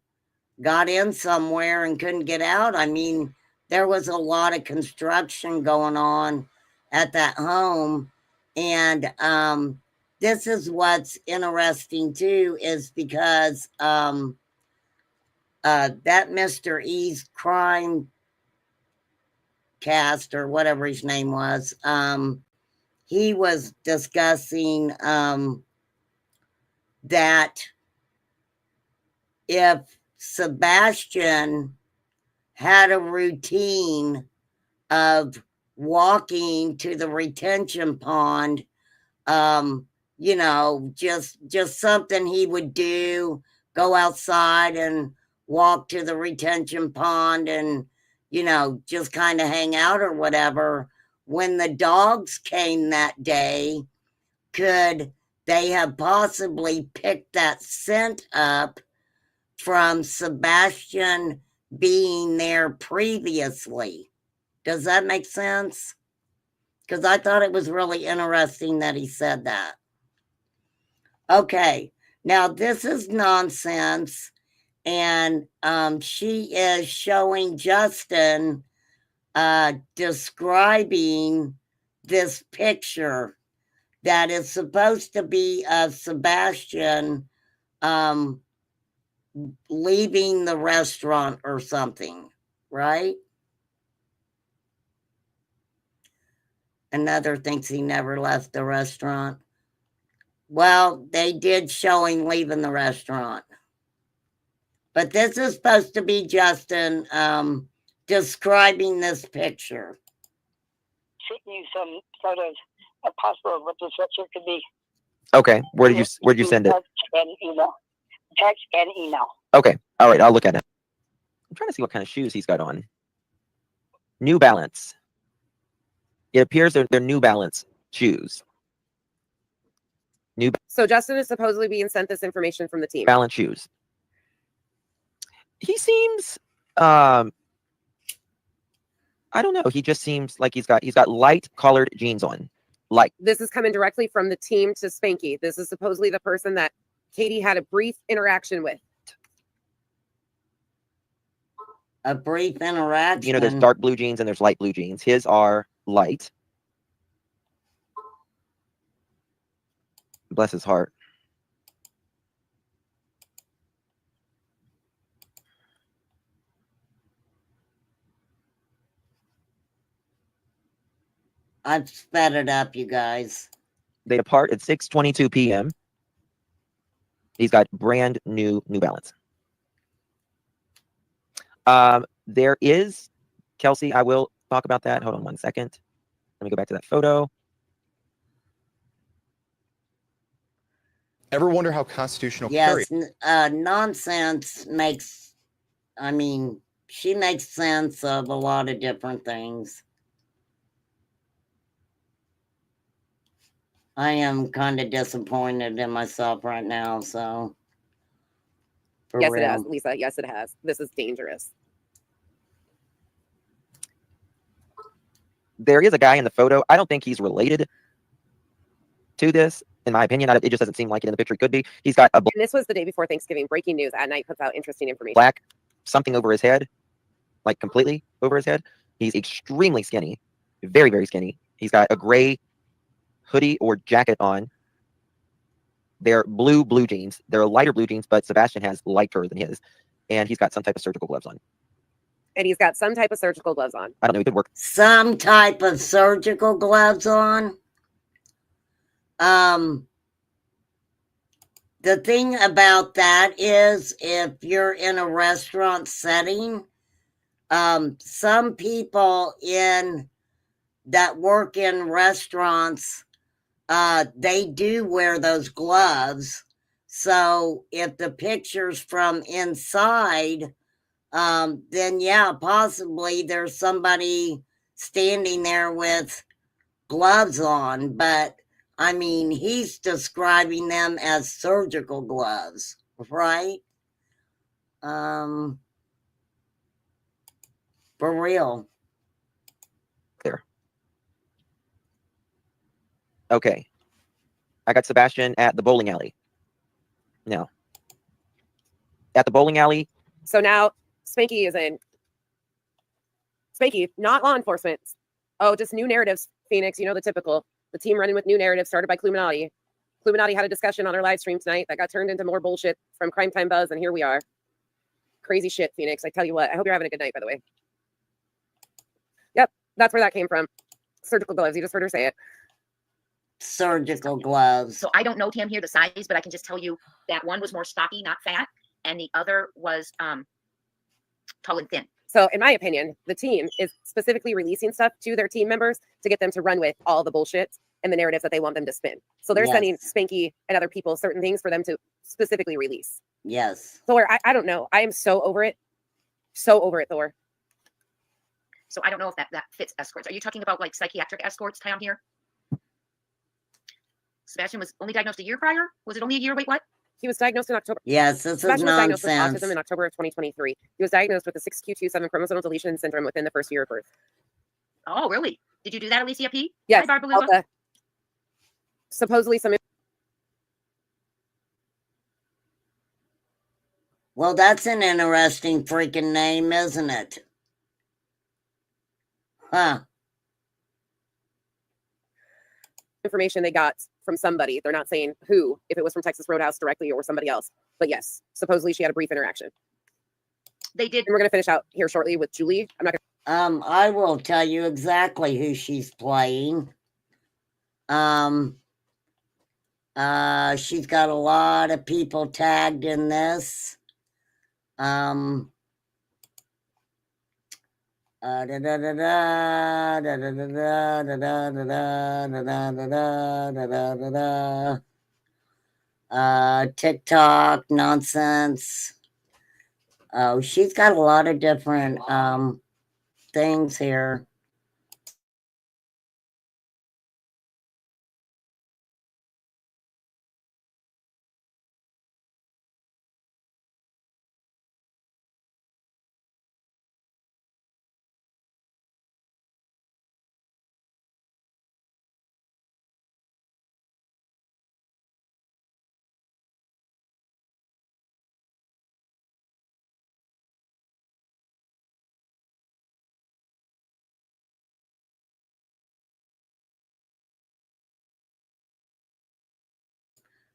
got in somewhere and couldn't get out. I mean, there was a lot of construction going on at that home. And this is what's interesting too, is because that Mr. E's crime cast or whatever his name was, he was discussing that if Sebastian had a routine of walking to the retention pond, you know, just something he would do, go outside and walk to the retention pond and, you know, just kind of hang out or whatever. When the dogs came that day, could they have possibly picked that scent up from Sebastian being there previously? Does that make sense? Because I thought it was really interesting that he said that. Okay, now this is Nonsense, and she is showing Justin describing this picture that is supposed to be of Sebastian leaving the restaurant or something, right? Another thinks he never left the restaurant. Well, they did show him leaving the restaurant. But this is supposed to be Justin describing this picture. Shoot you some sort of a possible what this picture could be. Okay. Where'd you send it? Text and email. Text and email. Okay. All right. I'll look at it. I'm trying to see what kind of shoes he's got on. New Balance. It appears they're New Balance shoes. So Justin is supposedly being sent this information from the team. Balance shoes. He seems I don't know. He just seems like he's got light colored jeans on. Light. This is coming directly from the team to Spanky. This is supposedly the person that Katie had a brief interaction with. A brief interaction. You know, there's dark blue jeans and there's light blue jeans. His are light. Bless his heart. I've sped it up, you guys. They depart at 6:22 p.m. He's got brand new New Balance. There is, Kelsey, I will talk about that. Hold on one second. Let me go back to that photo. Ever wonder how constitutional Yes, nonsense makes, I mean, she makes sense of a lot of different things. I am kind of disappointed in myself right now, so. For Yes, real. it has, Lisa. Yes, it has. This is dangerous. There is a guy in the photo. I don't think he's related to this, in my opinion. It just doesn't seem like it in the picture. He could be. He's got a And this was the day before Thanksgiving. Breaking news at night puts out interesting information. black something over his head, like completely over his head. He's extremely skinny, very, very skinny. He's got a gray hoodie or jacket on. They're blue jeans. They're lighter blue jeans, but Sebastian has lighter than his. And he's got some type of surgical gloves on. And he's got some type of surgical gloves on. I don't know. He could work. Some type of surgical gloves on. The thing about that is if you're in a restaurant setting, some people that work in restaurants, they do wear those gloves. So if the picture's from inside, then yeah, possibly there's somebody standing there with gloves on, but I mean, he's describing them as surgical gloves, right? For real. There. Okay. I got Sebastian at the bowling alley. Now, at the bowling alley. So now Spanky is in. Spanky, not law enforcement. Oh, just new narratives, Phoenix. You know the typical. The team running with new narratives started by Cluminati. Cluminati had a discussion on our live stream tonight that got turned into more bullshit from Crime Time Buzz, and here we are. Crazy shit, Phoenix. I tell you what. I hope you're having a good night, by the way. Yep, that's where that came from. Surgical gloves. You just heard her say it. Surgical gloves. So I don't know, Tam, here the size, but I can just tell you that one was more stocky, not fat, and the other was tall and thin. So in my opinion, the team is specifically releasing stuff to their team members to get them to run with all the bullshit and the narratives that they want them to spin. So they're sending Spanky and other people certain things for them to specifically release. Yes. Thor, I don't know. I am so over it. So over it, Thor. So I don't know if that fits escorts. Are you talking about like psychiatric escorts, Tam, here? Sebastian was only diagnosed a year prior? Was it only a year? Wait, what? He was diagnosed in October. Yes, this Sebastian is was diagnosed with nonsense. autism in October of 2023. He was diagnosed with the 6q27 chromosomal deletion syndrome within the first year of birth. Oh, really? Did you do that, Alicia P? Yes. Hi, Barbaluga. Supposedly some. Well, that's an interesting freaking name, isn't it? Huh. Information they got from somebody. They're not saying who, if it was from Texas Roadhouse directly or somebody else. But yes, supposedly she had a brief interaction. They did. And we're going to finish out here shortly with Julie. I'm not going I will tell you exactly who she's playing. She's got a lot of people tagged in this. TikTok nonsense. Oh, she's got a lot of different things here.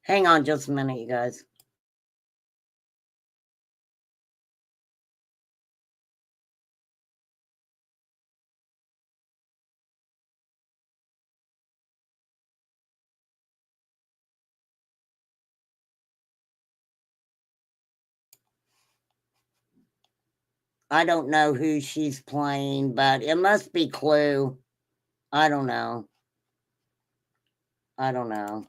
Hang on just a minute, you guys. I don't know who she's playing, but it must be Clue. I don't know. I don't know.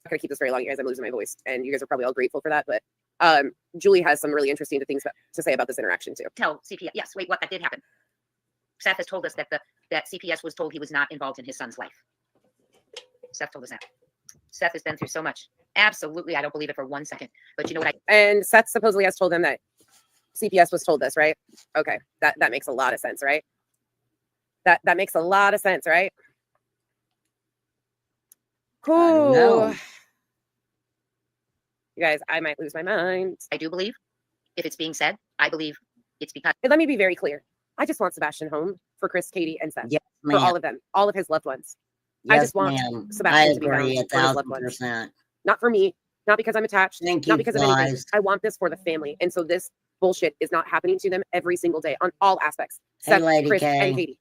Not gonna keep this very long, you guys. I'm losing my voice, and you guys are probably all grateful for that. But Julie has some really interesting things to say about this interaction too. Tell CPS. Yes, wait, what? That did happen. Seth has told us that that CPS was told he was not involved in his son's life. Seth told us that. Seth has been through so much. Absolutely, I don't believe it for 1 second. But you know what? And Seth supposedly has told them that CPS was told this, right? Okay, that makes a lot of sense, right? That makes a lot of sense, right? don't know. Ooh. You guys, I might lose my mind. I do believe, if it's being said, I believe it's because. And let me be very clear. I just want Sebastian home for Chris, Katie, and Seth. Yes, For ma'am. all of them, all of his loved ones. Yes, I just want ma'am. Sebastian I to be agree found for his loved 1,000%. Not for me, not because I'm attached, Thank you, not because of anything. Flies. I want this for the family. And so this bullshit is not happening to them every single day on all aspects. Hey, Seth, Lady Chris, K. and Katie.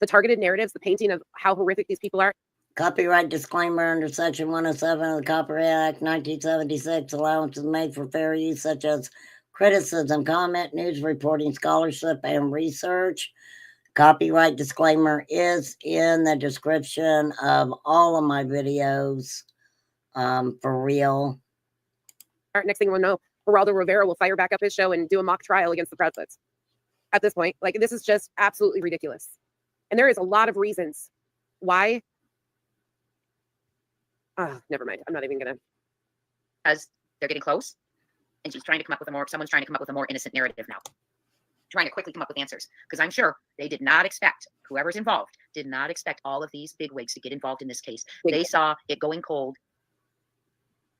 The targeted narratives, the painting of how horrific these people are. Copyright disclaimer under Section 107 of the Copyright Act 1976. Allowances made for fair use such as criticism, comment, news reporting, scholarship, and research. Copyright disclaimer is in the description of all of my videos. For real. All right, next thing we'll know, Geraldo Rivera will fire back up his show and do a mock trial against the Proudfoots. At this point, like, this is just absolutely ridiculous. And there is a lot of reasons why. Never mind. I'm not even gonna. Because they're getting close, and she's trying to come up with someone's trying to come up with a more innocent narrative now. Trying to quickly come up with answers. Because I'm sure they did not expect, whoever's involved, did not expect all of these bigwigs to get involved in this case. They saw it going cold.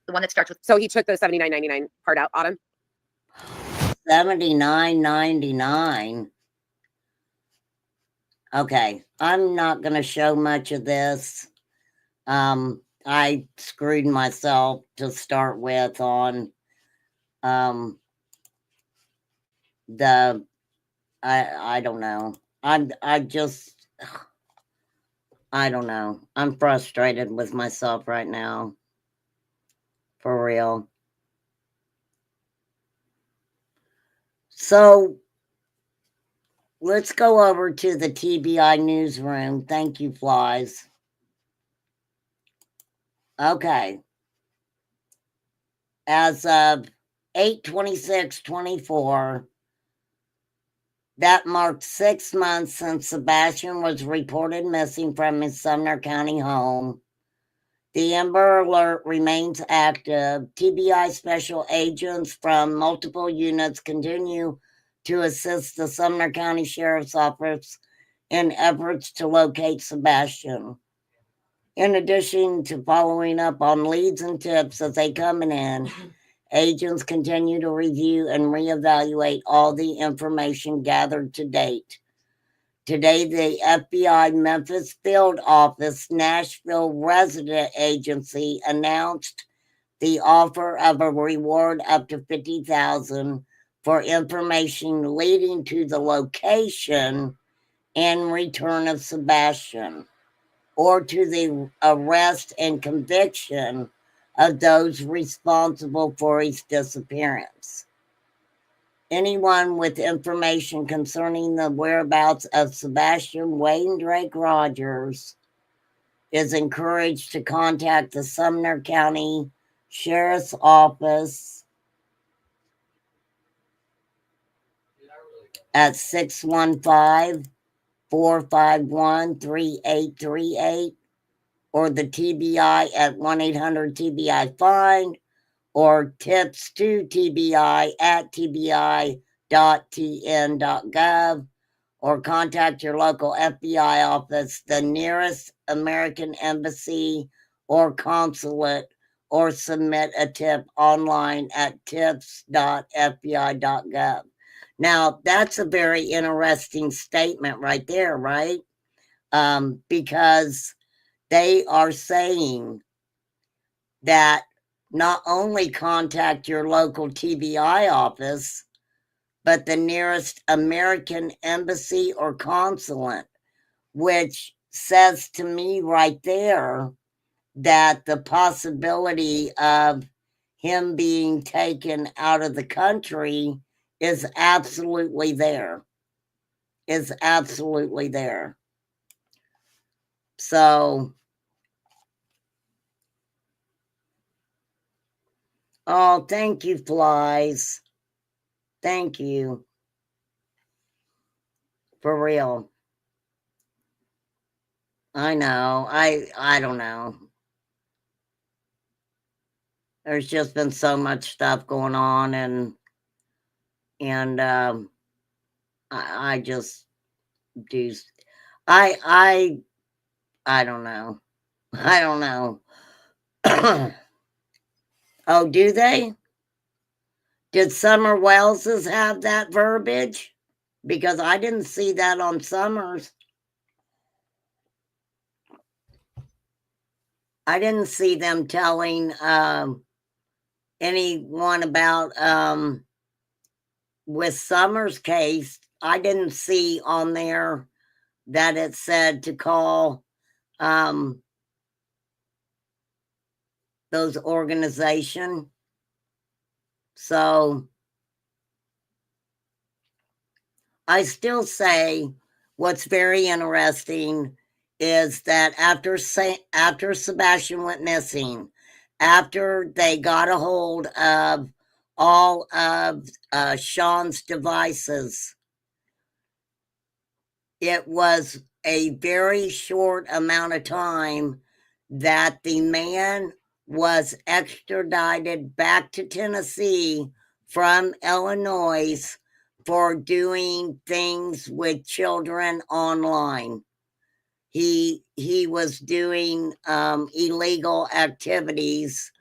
The one that starts with. So he took the $79.99 part out, Autumn. $79.99. Okay, I'm not gonna show much of this. I screwed myself to start with on I don't know. I don't know. I'm frustrated with myself right now. For real. So let's go over to the TBI newsroom. Thank you, Flies. Okay. As of 8/26/24, that marked 6 months since Sebastian was reported missing from his Sumner County home. The Amber Alert remains active. TBI special agents from multiple units continue to assist the Sumner County Sheriff's Office in efforts to locate Sebastian. In addition to following up on leads and tips as they come in, agents continue to review and reevaluate all the information gathered to date. Today, the FBI Memphis Field Office Nashville Resident Agency announced the offer of a reward up to $50,000 for information leading to the location and return of Sebastian, or to the arrest and conviction of those responsible for his disappearance. Anyone with information concerning the whereabouts of Sebastian Wayne Drake Rogers is encouraged to contact the Sumner County Sheriff's Office at 615-451-3838 or the TBI at 1-800-TBI-FIND or tips to TBI at tbi.tn.gov or contact your local FBI office, the nearest American embassy or consulate, or submit a tip online at tips.fbi.gov. Now, that's a very interesting statement right there, right? Because they are saying that not only contact your local TBI office, but the nearest American embassy or consulate, which says to me right there that the possibility of him being taken out of the country is absolutely there. Is absolutely there. So, oh, thank you, Flies. Thank you. For real. I know. I don't know. There's just been so much stuff going on, and I just do. I don't know. I don't know. Oh, do they? Did Summer Wells's have that verbiage? Because I didn't see that on Summers. I didn't see them telling anyone about with Summers' case. I didn't see on there that it said to call those organizations. So I still say what's very interesting is that after Sebastian went missing, after they got a hold of all of Sean's devices, it was a very short amount of time that the man was extradited back to Tennessee from Illinois for doing things with children online. He was doing illegal activities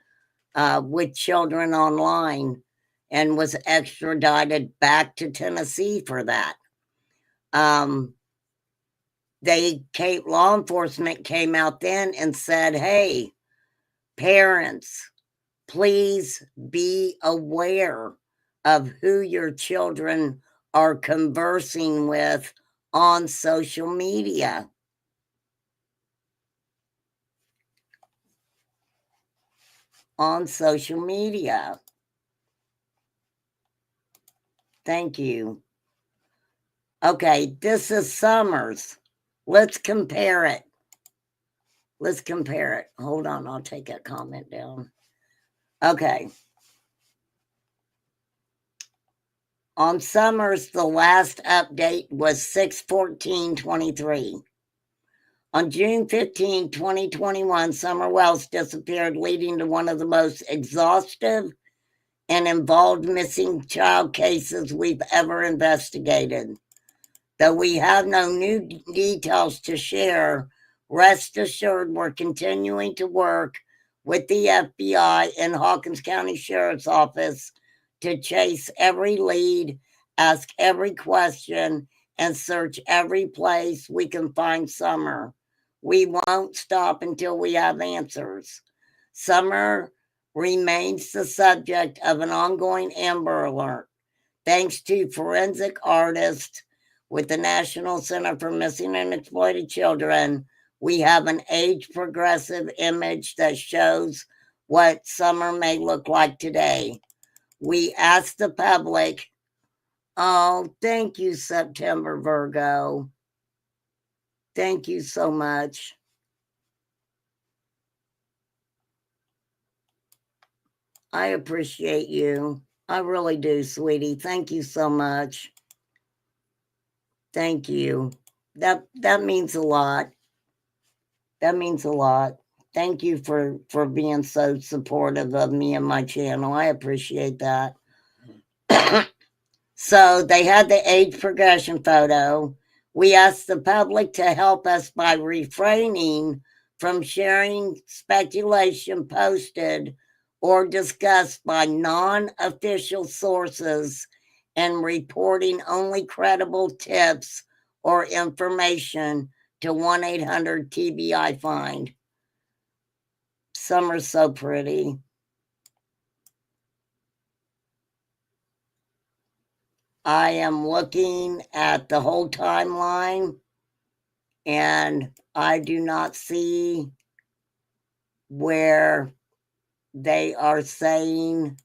with children online and was extradited back to Tennessee for that. Law enforcement came out then and said, hey, parents, please be aware of who your children are conversing with on social media. On social media. Thank you. Okay, this is Summers. Let's compare it. Let's compare it. Hold on, I'll take that comment down. Okay. On Summers, the last update was 6/14/23. On June 15, 2021, Summer Wells disappeared, leading to one of the most exhaustive and involved missing child cases we've ever investigated. Though we have no new details to share, rest assured we're continuing to work with the FBI and Hawkins County Sheriff's Office to chase every lead, ask every question, and search every place we can find Summer. We won't stop until we have answers. Summer remains the subject of an ongoing Amber Alert. Thanks to forensic artists with the National Center for Missing and Exploited Children, we have an age-progressive image that shows what Summer may look like today. We ask the public, oh, thank you, September Virgo. Thank you so much. I appreciate you. I really do, sweetie. Thank you so much. Thank you. That means a lot. That means a lot. Thank you for being so supportive of me and my channel. I appreciate that. So they had the age progression photo. We asked the public to help us by refraining from sharing speculation posted or discussed by non-official sources and reporting only credible tips or information to 1-800-TBI-FIND. Summer's so pretty. I am looking at the whole timeline and I do not see where they are saying,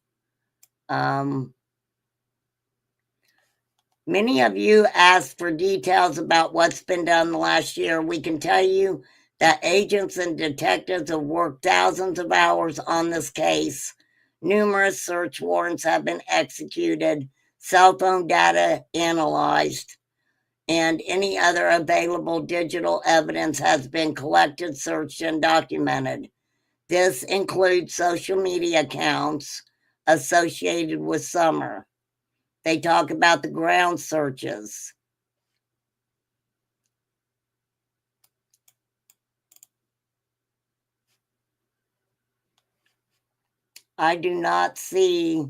many of you asked for details about what's been done the last year. We can tell you that agents and detectives have worked thousands of hours on this case. Numerous search warrants have been executed, cell phone data analyzed, and any other available digital evidence has been collected, searched, and documented. This includes social media accounts associated with Summer. They talk about the ground searches. I do not see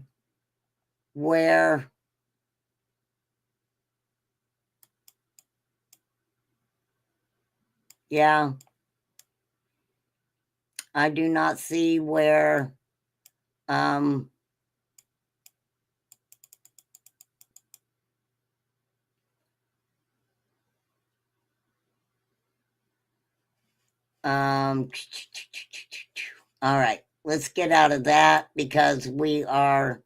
where I do not see where all right, let's get out of that because we are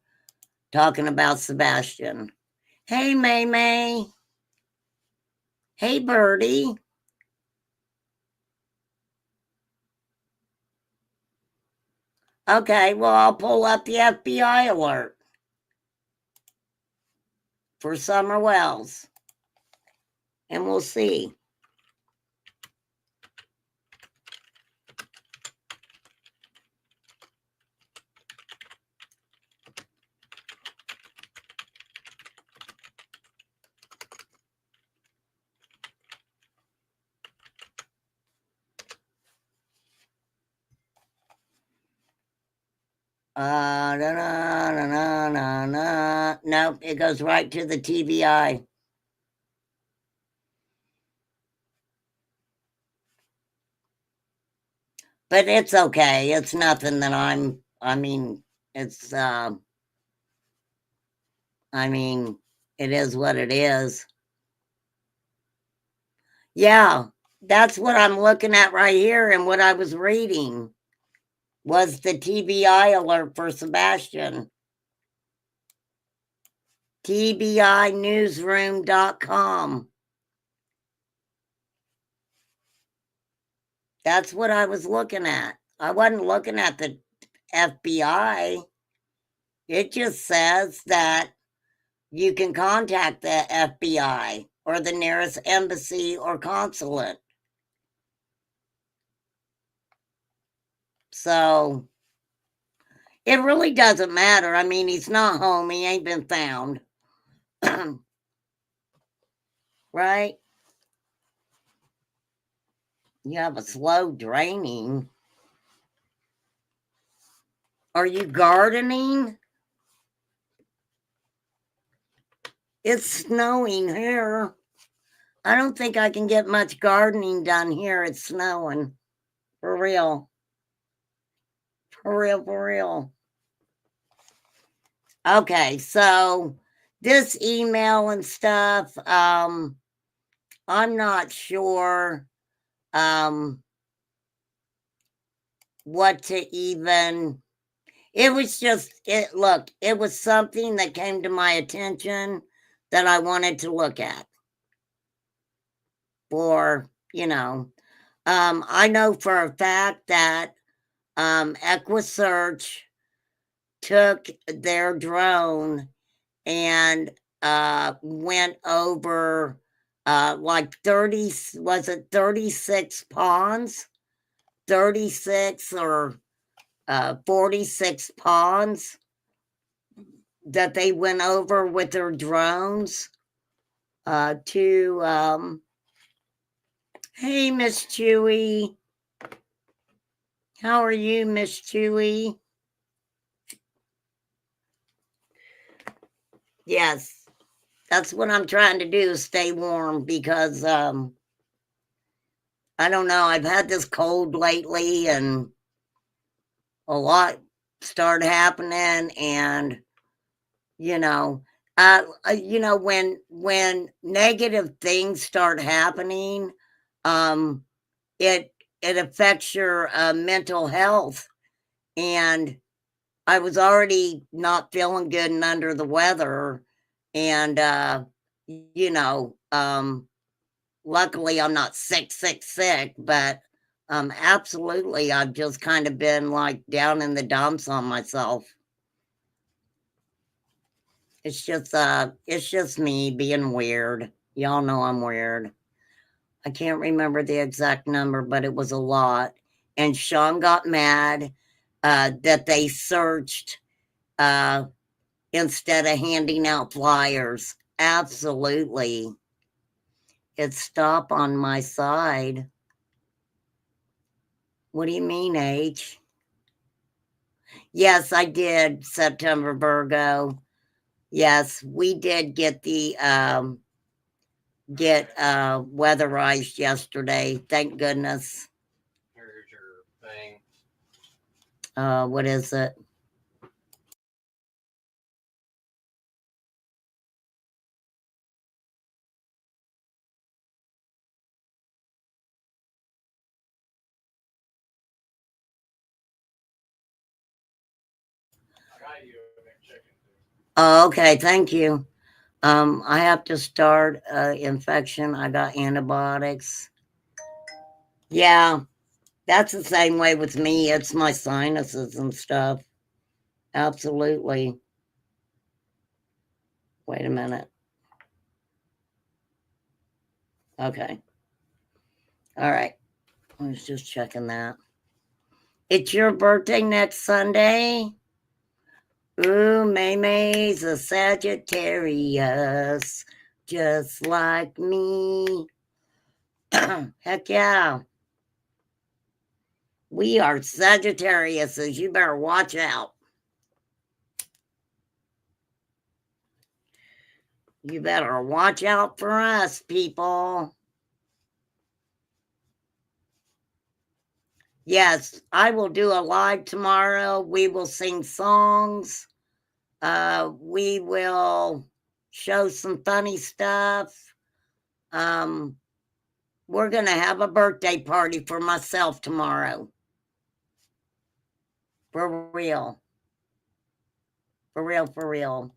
talking about Sebastian. Hey, May May. Hey, Birdie. Okay, well, I'll pull up the FBI alert for Summer Wells, and we'll see. Nope, it goes right to the TBI. But it's okay. It's nothing that it's, it is what it is. Yeah, that's what I'm looking at right here. And what I was reading was the TBI alert for Sebastian. TBInewsroom.com. That's what I was looking at. I wasn't looking at the FBI. It just says that you can contact the FBI or the nearest embassy or consulate. So it really doesn't matter. I mean, he's not home. He ain't been found. Right? You have a slow draining. Are you gardening? It's snowing here. I don't think I can get much gardening done here. It's snowing. For real. For real, for real. Okay, so this email and stuff, I'm not sure what to even, it was just, it was something that came to my attention that I wanted to look at. For, I know for a fact that EquiSearch took their drone and went over like 36 ponds, 36 or 46 ponds that they went over with their drones to hey, Miss Chewy. How are you, Miss Chewy? Yes, that's what I'm trying to do, stay warm, because I don't know, I've had this cold lately, and a lot started happening, and when negative things start happening, it affects your mental health. And I was already not feeling good and under the weather, and luckily I'm not sick, but absolutely, I've just kind of been like down in the dumps on myself. It's just me being weird. Y'all know I'm weird. I can't remember the exact number, but it was a lot. And Sean got mad that they searched instead of handing out flyers. Absolutely. It's stop on my side. What do you mean, H? Yes, I did, September Virgo. Yes, we did get the weatherized yesterday. Thank goodness. Here's your thing. What is it? I got you a McChicken. Oh, okay, thank you. I have to start infection. I got antibiotics. Yeah, that's the same way with me. It's my sinuses and stuff. Absolutely. Wait a minute. Okay. All right. I was just checking that. It's your birthday next Sunday. Ooh, May's a Sagittarius, just like me. Heck yeah. We are Sagittariuses. You better watch out. You better watch out for us, people. Yes, I will do a live tomorrow. We will sing songs. We will show some funny stuff. We're going to have a birthday party for myself tomorrow. For real. For real, for real.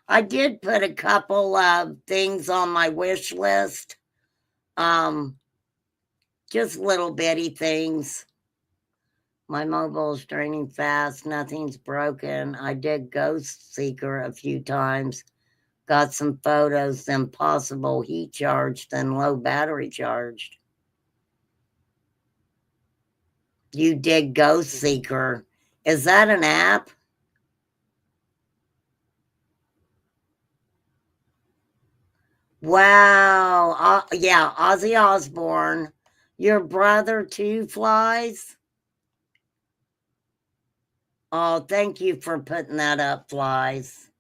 I did put a couple of things on my wish list. Just little bitty things. My mobile is draining fast. Nothing's broken. I did Ghost Seeker a few times. Got some photos, then possible heat charged, then low battery charged. You did Ghost Seeker. Is that an app? Wow. Yeah, Ozzy Osbourne. Your brother too flies? Oh, thank you for putting that up, Flies.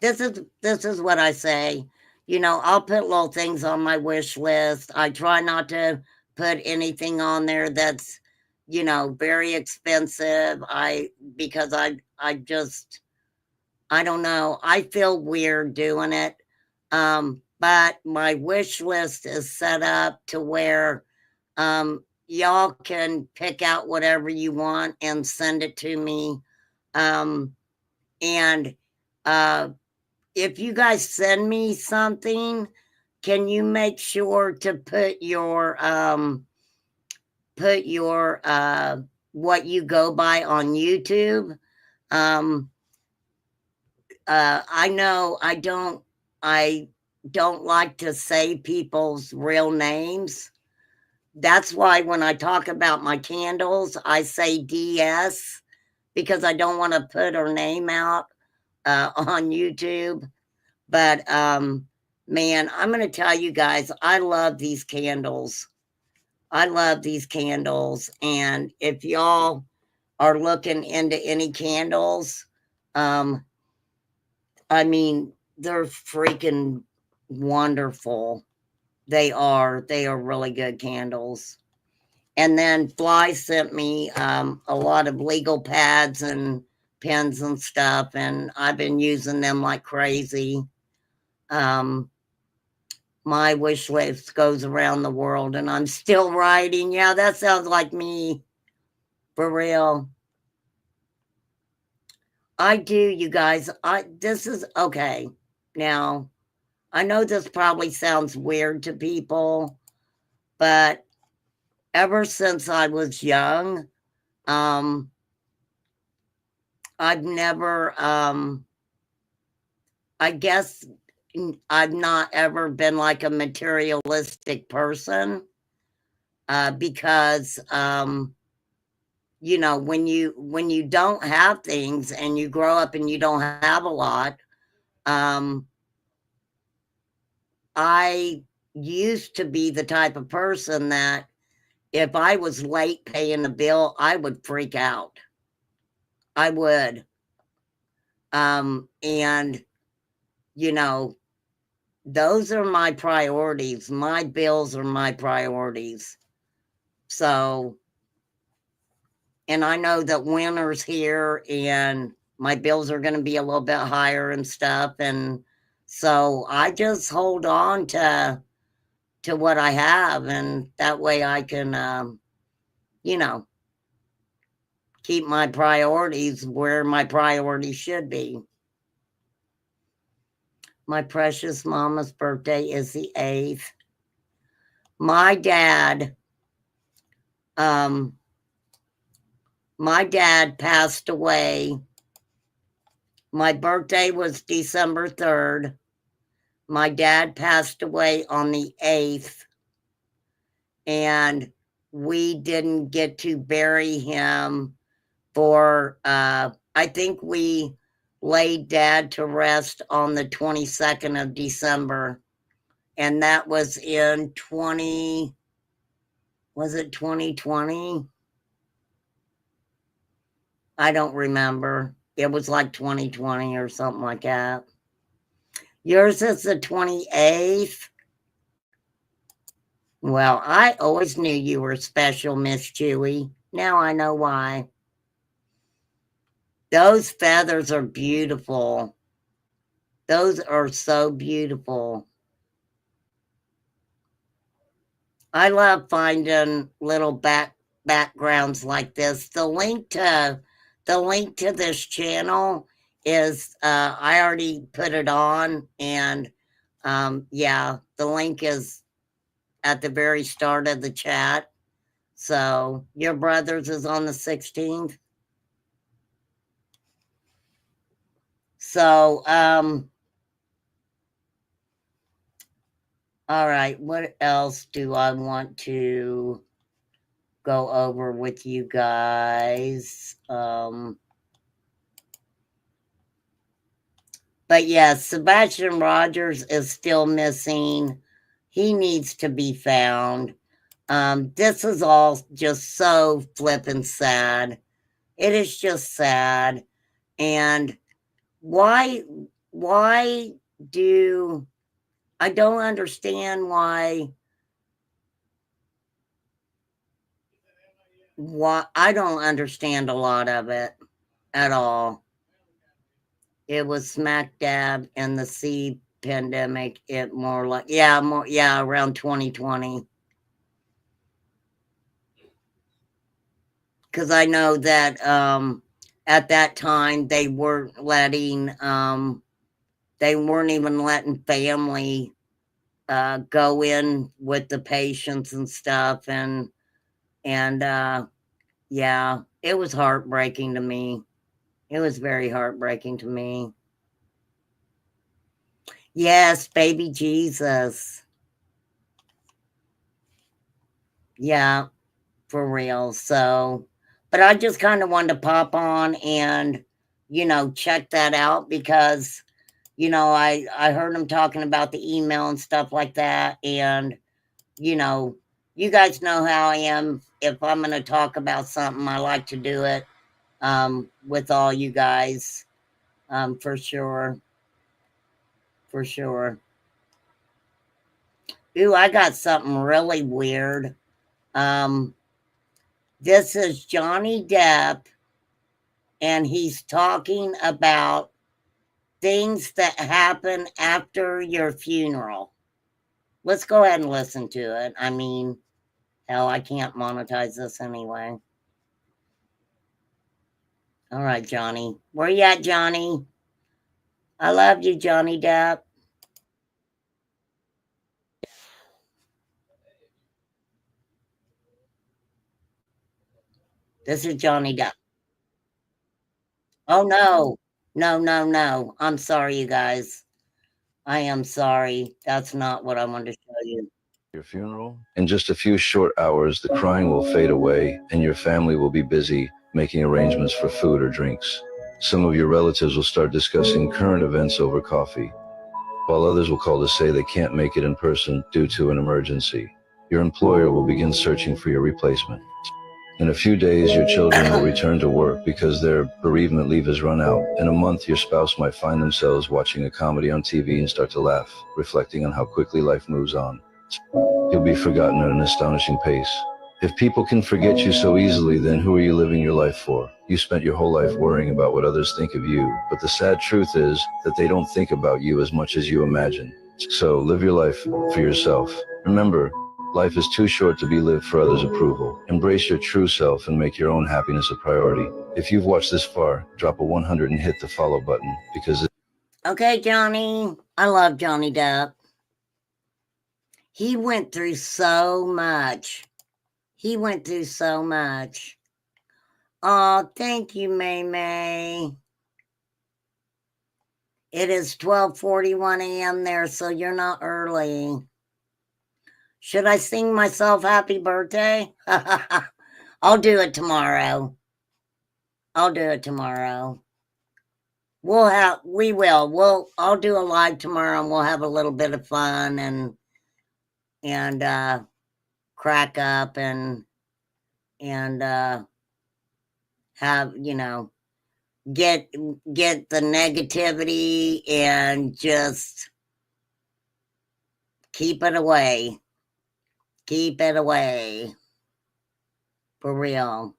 This is what I say. I'll put little things on my wish list. I try not to put anything on there that's, very expensive. Because I don't know. I feel weird doing it. But my wish list is set up to where y'all can pick out whatever you want and send it to me. And if you guys send me something, can you make sure to put your what you go by on YouTube? I know I don't like to say people's real names. That's why when I talk about my candles, I say DS, because I don't want to put her name out on YouTube. But man, I'm going to tell you guys, I love these candles. I love these candles. And if y'all are looking into any candles, I mean, they're freaking wonderful. They are really good candles. And then Fly sent me a lot of legal pads and pens and stuff, and I've been using them like crazy. My wish list goes around the world, and I'm still writing. Yeah, that sounds like me. For real. I do, you guys. This is okay. Now, I know this probably sounds weird to people, but ever since I was young, I've never, I guess I've not ever been like a materialistic person, because, you know, when you don't have things and you grow up and you don't have a lot, I used to be the type of person that if I was late paying a bill, I would freak out. I would. And, you know, those are my priorities. My bills are my priorities. So, and I know that winter's here and my bills are going to be a little bit higher and stuff. And so I just hold on to what I have. And that way I can, you know, keep my priorities where my priorities should be. My precious mama's birthday is the 8th. My dad passed away. My birthday was December 3rd. My dad passed away on the 8th. And we didn't get to bury him for, I think we laid dad to rest on the 22nd of December. And that was in 2020? I don't remember. It was like 2020 or something like that. Yours is the 28th. Well, I always knew you were special, Miss Chewy. Now I know why. Those feathers are beautiful. Those are so beautiful. I love finding little backgrounds like this. The link to this channel is, I already put it on, and yeah, the link is at the very start of the chat. So your brother's is on the 16th. So, all right, what else do I want to go over with you guys? But yeah, Sebastian Rogers is still missing. He needs to be found. This is all just so flippin' sad. It is just sad. And why do I don't understand why I don't understand a lot of it at all. It was smack dab in the seed pandemic. It more like, around 2020. Because I know that at that time they weren't even letting family go in with the patients and stuff, and yeah, it was heartbreaking to me. It was very heartbreaking to me. Yes, baby Jesus. Yeah, for real. So, but I just kind of wanted to pop on and, you know, check that out because, you know, I heard him talking about the email and stuff like that. And, you know, you guys know how I am. If I'm going to talk about something, I like to do it with all you guys, for sure. For sure. Ooh, I got something really weird. This is Johnny Depp, and he's talking about things that happen after your funeral. Let's go ahead and listen to it. I mean, hell, I can't monetize this anyway. All right, Johnny. Where you at, Johnny? I love you, Johnny Depp. This is Johnny Depp. Oh, no. No. I'm sorry, you guys. I am sorry. That's not what I wanted to show you. Your funeral. In just a few short hours, the crying will fade away and your family will be busy making arrangements for food or drinks. Some of your relatives will start discussing current events over coffee, while others will call to say they can't make it in person due to an emergency. Your employer will begin searching for your replacement. In a few days, your children will return to work because their bereavement leave has run out. In a month, your spouse might find themselves watching a comedy on TV and start to laugh, reflecting on how quickly life moves on. You'll be forgotten at an astonishing pace. If people can forget you so easily, then who are you living your life for? You spent your whole life worrying about what others think of you, but the sad truth is that they don't think about you as much as you imagine. So live your life for yourself. Remember, life is too short to be lived for others' approval. Embrace your true self and make your own happiness a priority. If you've watched this far, drop a 100 and hit the follow button because... Okay, Johnny. I love Johnny Depp. He went through so much. He went through so much. Oh, thank you, May May. It is 12:41 a.m. there, so you're not early. Should I sing myself happy birthday? I'll do it tomorrow. I'll do it tomorrow. I'll do a live tomorrow and we'll have a little bit of fun and crack up and have, get the negativity and just keep it away. Keep it away. For real.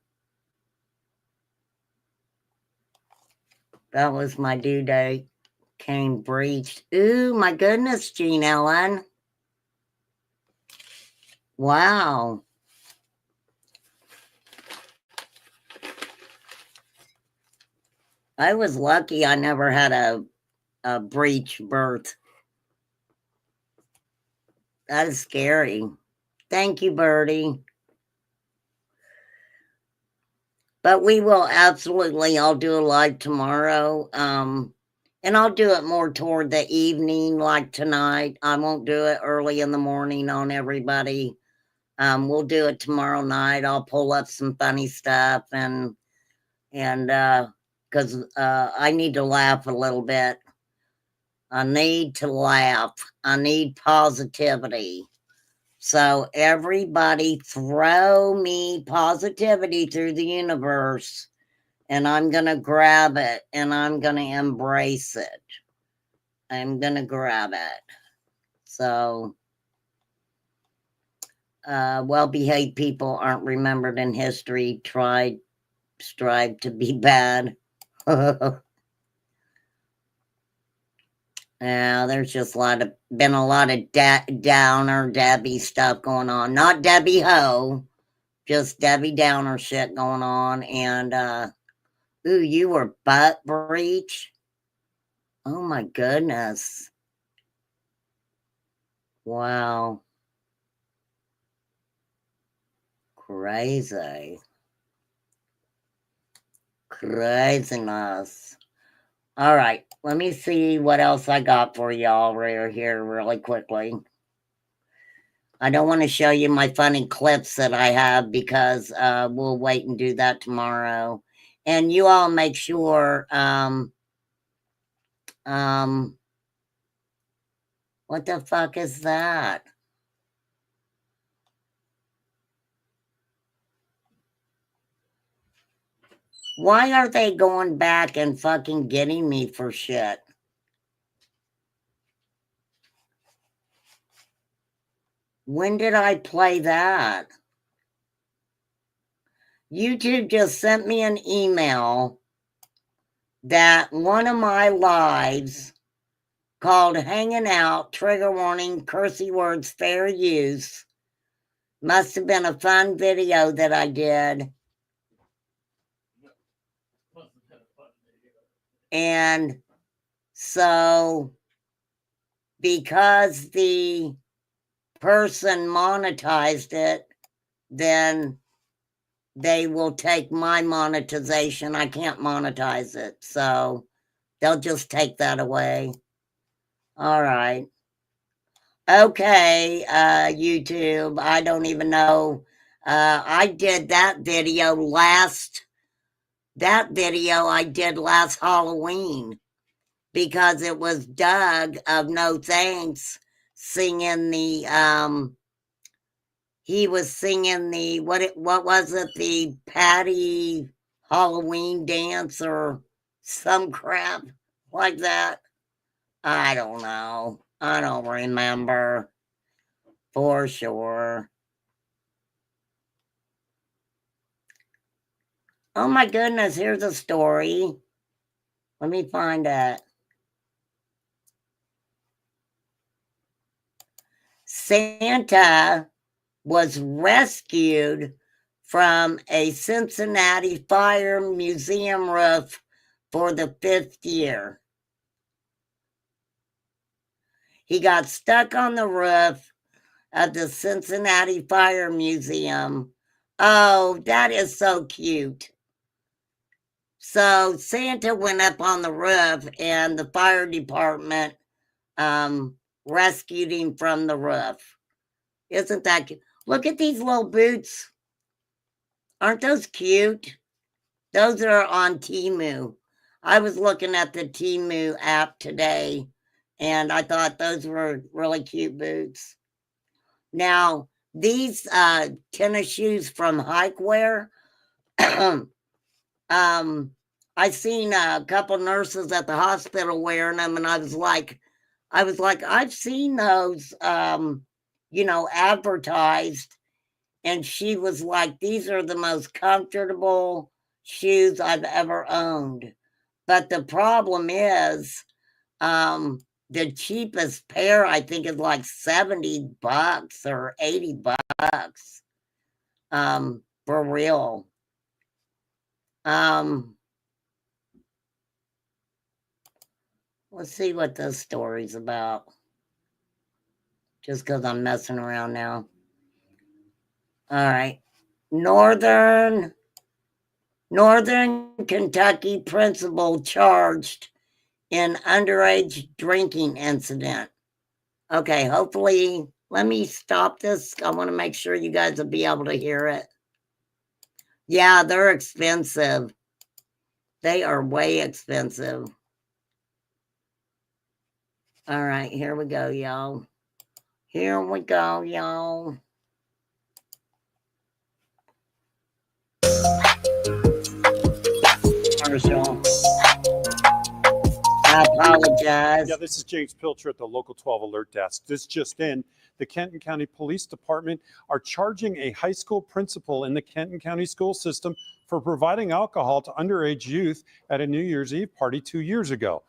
That was my due date. Came breached. Ooh, my goodness, Jean Ellen. Wow. I was lucky I never had a breech birth. That is scary. Thank you, Birdie. But we will absolutely, I'll do a live tomorrow. And I'll do it more toward the evening, like tonight. I won't do it early in the morning on everybody. We'll do it tomorrow night. I'll pull up some funny stuff and because I need to laugh a little bit. I need to laugh. I need positivity. So everybody throw me positivity through the universe and I'm going to grab it and I'm going to embrace it. I'm going to grab it. So well-behaved people aren't remembered in history. Strive to be bad. Yeah, there's just been a lot of Downer Debbie stuff going on. Not Debbie Ho, just Debbie Downer shit going on. And ooh, you were butt breach. Oh my goodness. Wow. Crazy. Craziness. All right, let me see what else I got for y'all right here really quickly. I don't want to show you my funny clips that I have because we'll wait and do that tomorrow. And you all make sure, what the fuck is that? Why are they going back and fucking getting me for shit? When did I play that? YouTube just sent me an email that one of my lives called Hanging Out, Trigger Warning, Cursey Words, Fair Use, must have been a fun video that I did. And so, because the person monetized it, then they will take my monetization. I can't monetize it, so they'll just take that away. All right. Okay, YouTube, I don't even know. I did that video I did last Halloween because it was Doug of No Thanks singing the, he was singing the, what was it, the Patty Halloween dance or some crap like that. I don't know. I don't remember for sure. Oh my goodness, here's a story. Let me find it. Santa was rescued from a Cincinnati fire museum roof for the 5th year. He got stuck on the roof of the Cincinnati Fire Museum. Oh, that is so cute. So Santa went up on the roof and the fire department rescued him from the roof. Isn't that cute? Look at these little boots. Aren't those cute? Those are on Temu. I was looking at the Temu app today and I thought those were really cute boots. Now, these tennis shoes from Hikewear, I seen a couple nurses at the hospital wearing them, and I was like, I've seen those, advertised. And she was like, these are the most comfortable shoes I've ever owned. But the problem is, the cheapest pair, I think, is like $70 or $80. For real. Let's see what this story's about. Just because I'm messing around now. All right. Northern Kentucky principal charged in underage drinking incident. Okay, hopefully, let me stop this. I want to make sure you guys will be able to hear it. Yeah, they're expensive. They are way expensive. All right, here we go, y'all. Here we go, y'all. Marshall. I apologize. Yeah, this is James Pilcher at the Local 12 Alert Desk. This just in, the Kenton County Police Department are charging a high school principal in the Kenton County school system for providing alcohol to underage youth at a New Year's Eve party 2 years ago.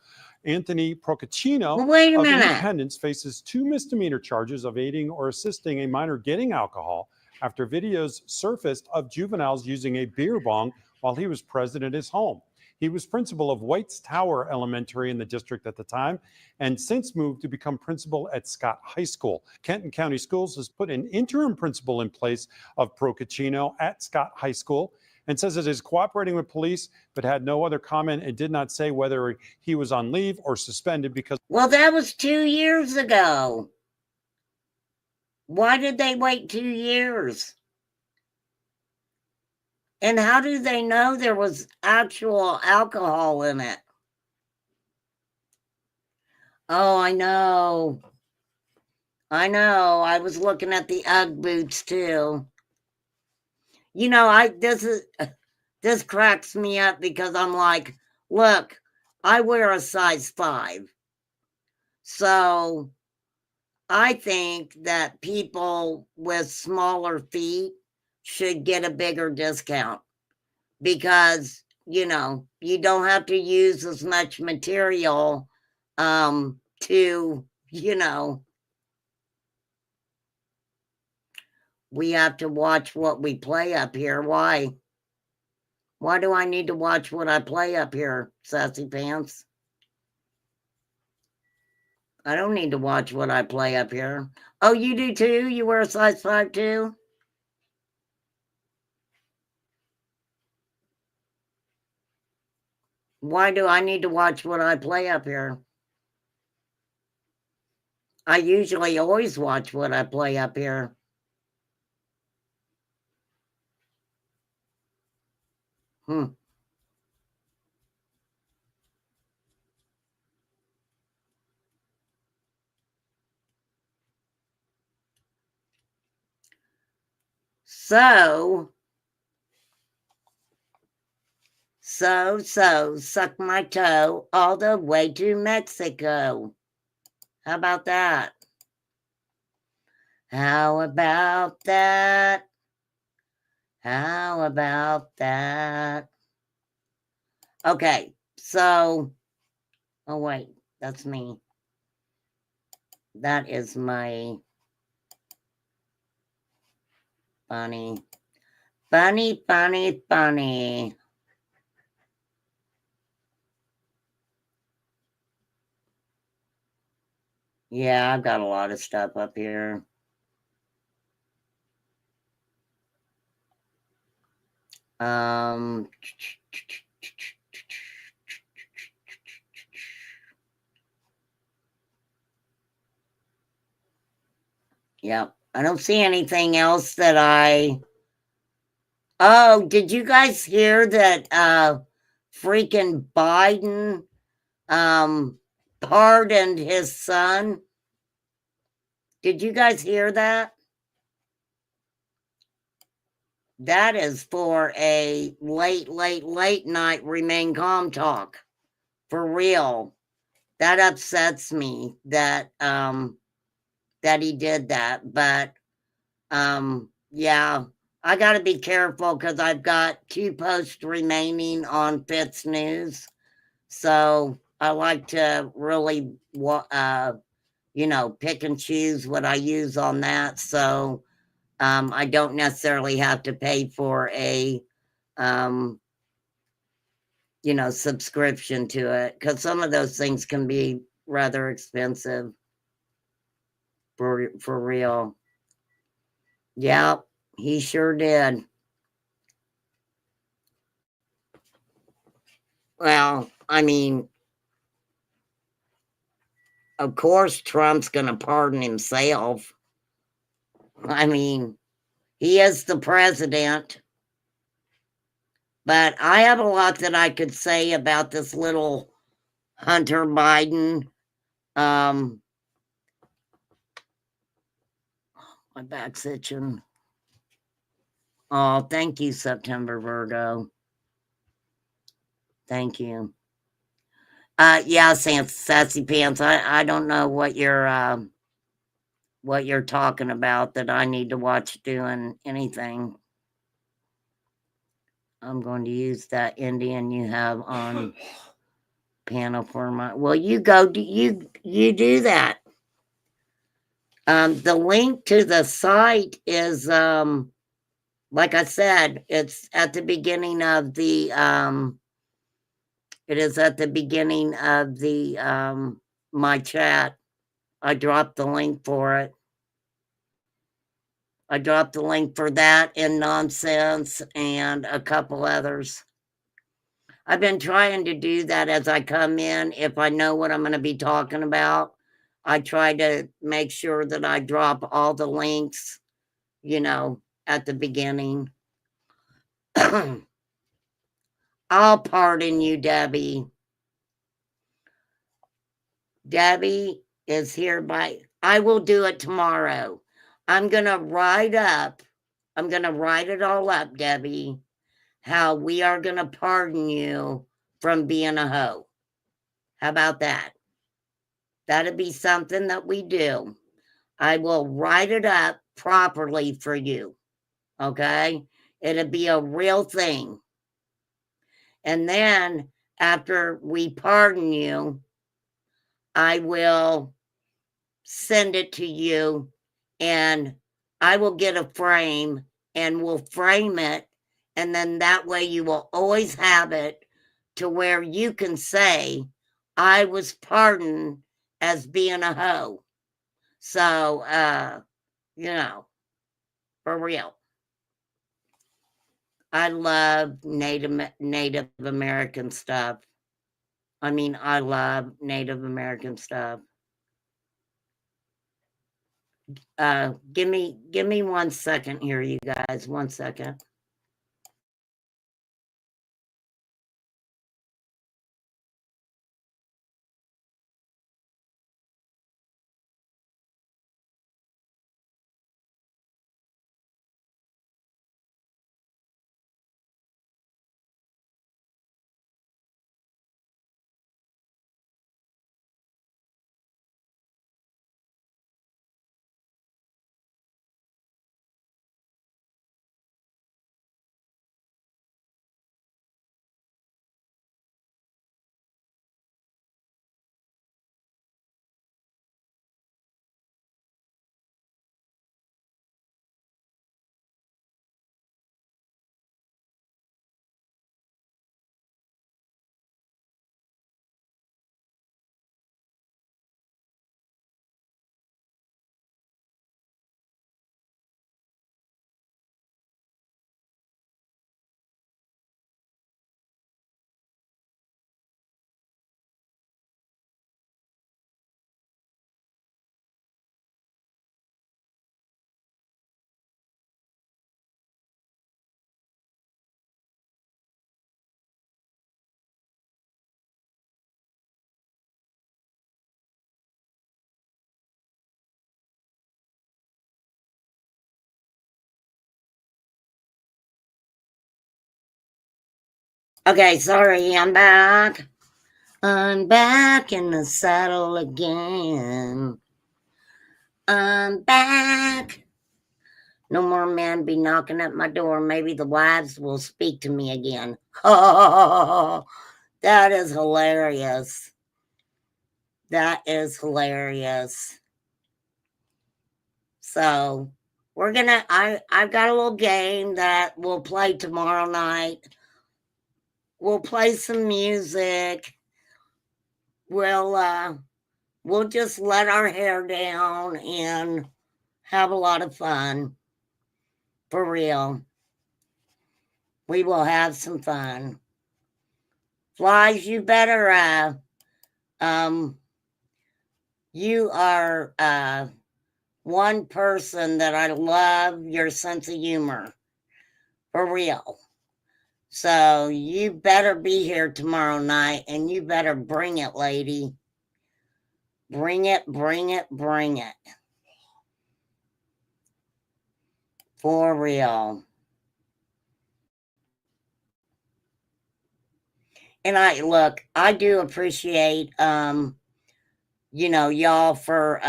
Anthony Procaccino of Independence faces 2 misdemeanor charges of aiding or assisting a minor getting alcohol after videos surfaced of juveniles using a beer bong while he was present at his home. He was principal of White's Tower Elementary in the district at the time and since moved to become principal at Scott High School. Kenton County Schools has put an interim principal in place of Procaccino at Scott High School and says it is cooperating with police, but had no other comment and did not say whether he was on leave or suspended because... Well, that was 2 years ago. Why did they wait 2 years? And how do they know there was actual alcohol in it? Oh, I know. I was looking at the Ugg boots too. You know, this cracks me up because I'm like, look, I wear a size 5. So I think that people with smaller feet should get a bigger discount because, you know, you don't have to use as much material to, you know, we have to watch what we play up here. Why? Why do I need to watch what I play up here, Sassy Pants? I don't need to watch what I play up here. Oh, you do too? You wear a size 5 too? Why do I need to watch what I play up here? I usually always watch what I play up here. So, suck my toe all the way to Mexico. How about that? How about that? How about that? Okay, so, oh wait, that's me. That is my bunny. Bunny, bunny, bunny. Yeah, I've got a lot of stuff up here. Yep. I don't see anything else that Oh, did you guys hear that freaking Biden pardoned his son? Did you guys hear that? That is for a late night Remain Calm talk. For real. That upsets me that that he did that, but yeah, I got to be careful because I've got 2 posts remaining on Fitz News, so I like to really you know, pick and choose what I use on that, so I don't necessarily have to pay for a you know, subscription to it because some of those things can be rather expensive. For real. Yep, he sure did. Well, I mean, of course Trump's going to pardon himself. I mean, he is the president. But I have a lot that I could say about this little Hunter Biden. My back's itching. Oh, thank you, September Virgo. Thank you. Yeah, Sassy Pants. I don't know what you're talking about that I need to watch doing anything. I'm going to use that Indian you have on panel for my. Well, you go. You do that. The link to the site is like I said, it's at the beginning of the it is at the beginning of the my chat. I dropped the link for it. I dropped the link for that and Nonsense and a couple others. I've been trying to do that as I come in. If I know what I'm going to be talking about, I try to make sure that I drop all the links, you know, at the beginning. I'll pardon you, Debbie. Debbie is hereby. I will do it tomorrow. I'm going to write it all up, Debbie, how we are going to pardon you from being a hoe. How about that? That'd be something that we do. I will write it up properly for you. Okay? It'll be a real thing. And then after we pardon you, I will send it to you and I will get a frame and we'll frame it. And then that way you will always have it to where you can say, I was pardoned as being a hoe. So, you know, for real. I love Native American stuff. I mean, I love Native American stuff. Give me 1 second here, you guys. 1 second. Okay, sorry, I'm back. I'm back in the saddle again. I'm back. No more men be knocking at my door. Maybe the wives will speak to me again. Oh, that is hilarious. That is hilarious. So we're gonna, I've got a little game that we'll play tomorrow night. We'll play some music. We'll just let our hair down and have a lot of fun. For real. We will have some fun. Flies, you better, you are one person that I love your sense of humor. For real. So you better be here tomorrow night and you better bring it, lady. Bring it, bring it, bring it. For real. And I do appreciate, you know, y'all for,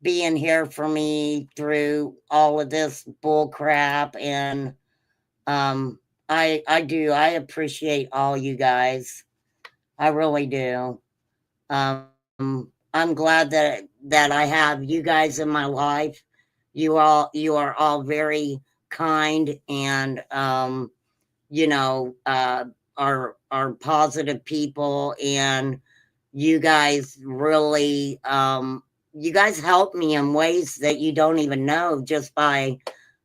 being here for me through all of this bull crap. And, I appreciate all you guys. I really do. I'm glad that I have you guys in my life. You are all very kind and, you know, are positive people, and you guys really, you guys help me in ways that you don't even know just by,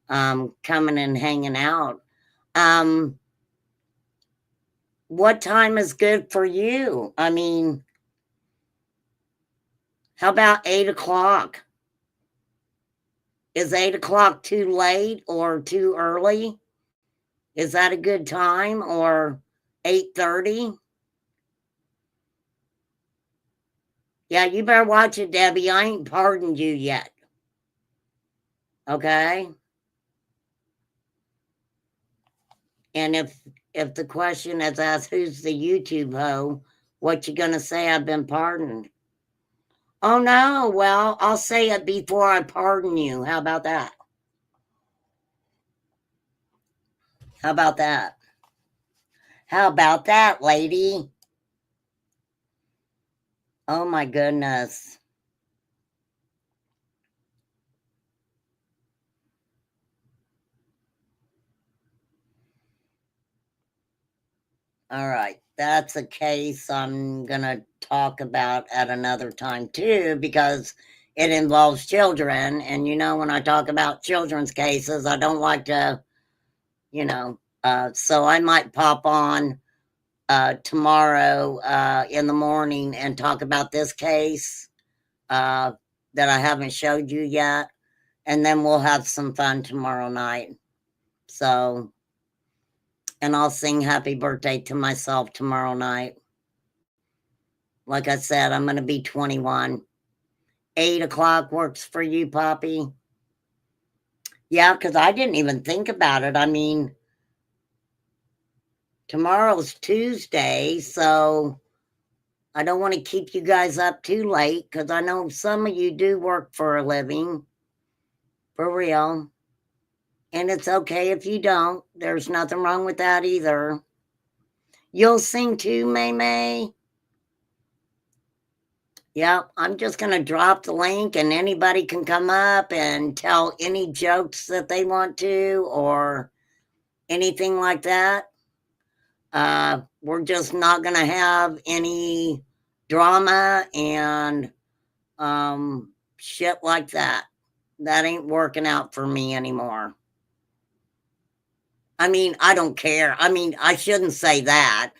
coming and hanging out. What time is good for you? I mean, how about 8 o'clock? Is 8 o'clock too late or too early? Is that a good time, or 8:30? Yeah, you better watch it, Debbie. I ain't pardoned you yet. Okay? And if the question is asked, who's the YouTube hoe, what you gonna say? I've been pardoned. Oh no, well, I'll say it before I pardon you. How about that? How about that? How about that, lady? Oh my goodness. All right, that's a case I'm gonna talk about at another time too, because it involves children. And you know, when I talk about children's cases, I don't like to, you know, so I might pop on tomorrow in the morning and talk about this case that I haven't showed you yet. And then we'll have some fun tomorrow night. So, and I'll sing happy birthday to myself tomorrow night. Like I said, I'm going to be 21. 8 o'clock works for you, Poppy? Yeah, because I didn't even think about it. I mean, tomorrow's Tuesday, so I don't want to keep you guys up too late because I know some of you do work for a living. For real. And it's okay if you don't. There's nothing wrong with that either. You'll sing too, May May? Yep, I'm just going to drop the link and anybody can come up and tell any jokes that they want to or anything like that. We're just not going to have any drama and shit like that. That ain't working out for me anymore. I mean, I don't care. I mean, I shouldn't say that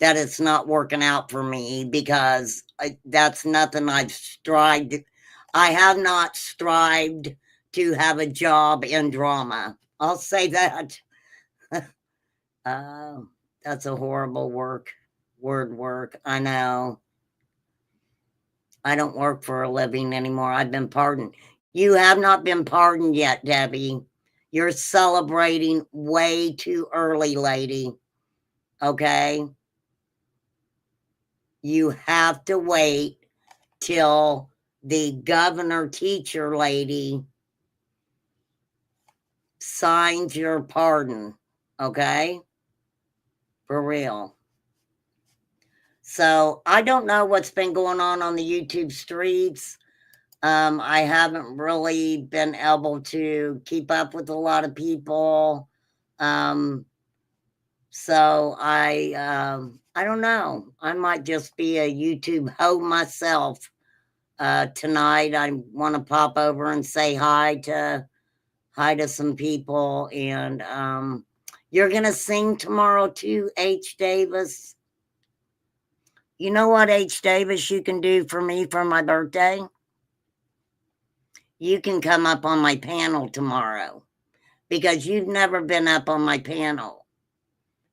it's not working out for me because that's nothing I've strived. I have not strived to have a job in drama. I'll say that. That's a horrible word work. I know. I don't work for a living anymore. I've been pardoned. You have not been pardoned yet, Debbie. You're celebrating way too early, lady. Okay? You have to wait till the governor teacher lady signs your pardon. Okay? For real. So I don't know what's been going on the YouTube streets. I haven't really been able to keep up with a lot of people. So I don't know. I might just be a YouTube hoe myself. Tonight I want to pop over and say hi to some people. And you're gonna sing tomorrow too, H. Davis. You know what, H. Davis, you can do for me for my birthday? You can come up on my panel tomorrow because you've never been up on my panel.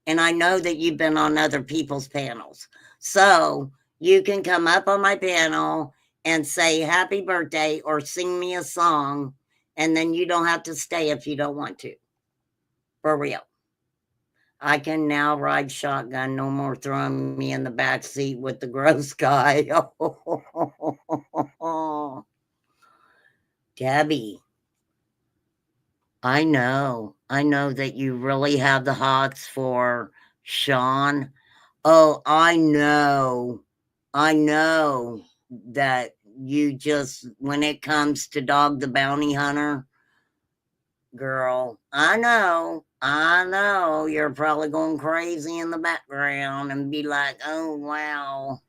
And I know that you've been on other people's panels. So you can come up on my panel and say happy birthday or sing me a song. And then you don't have to stay if you don't want to. For real. I can now ride shotgun. No more throwing me in the back seat with the gross guy. Debbie, I know that you really have the hots for Sean. Oh, I know that you just, when it comes to Dog the Bounty Hunter, girl, I know, you're probably going crazy in the background and be like, oh, wow.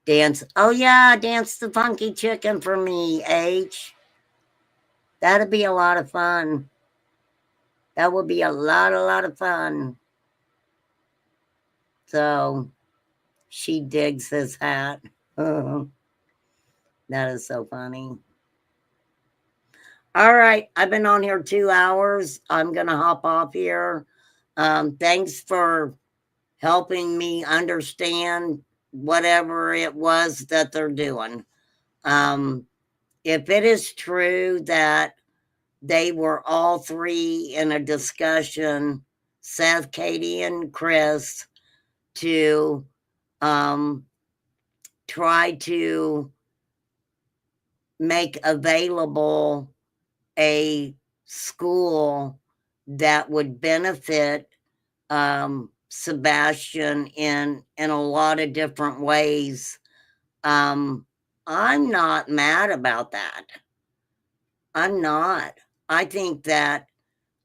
Dance, oh yeah, dance the funky chicken for me, H. That'd be a lot of fun. That would be a lot of fun. So she digs his hat. That is so funny. All right, I've been on here 2 hours. I'm gonna hop off here. Thanks for helping me understand whatever it was that they're doing. If it is true that they were all three in a discussion, Seth, Katie, and Chris, to try to make available a school that would benefit Sebastian in a lot of different ways. I'm not mad about that. I'm not. I think that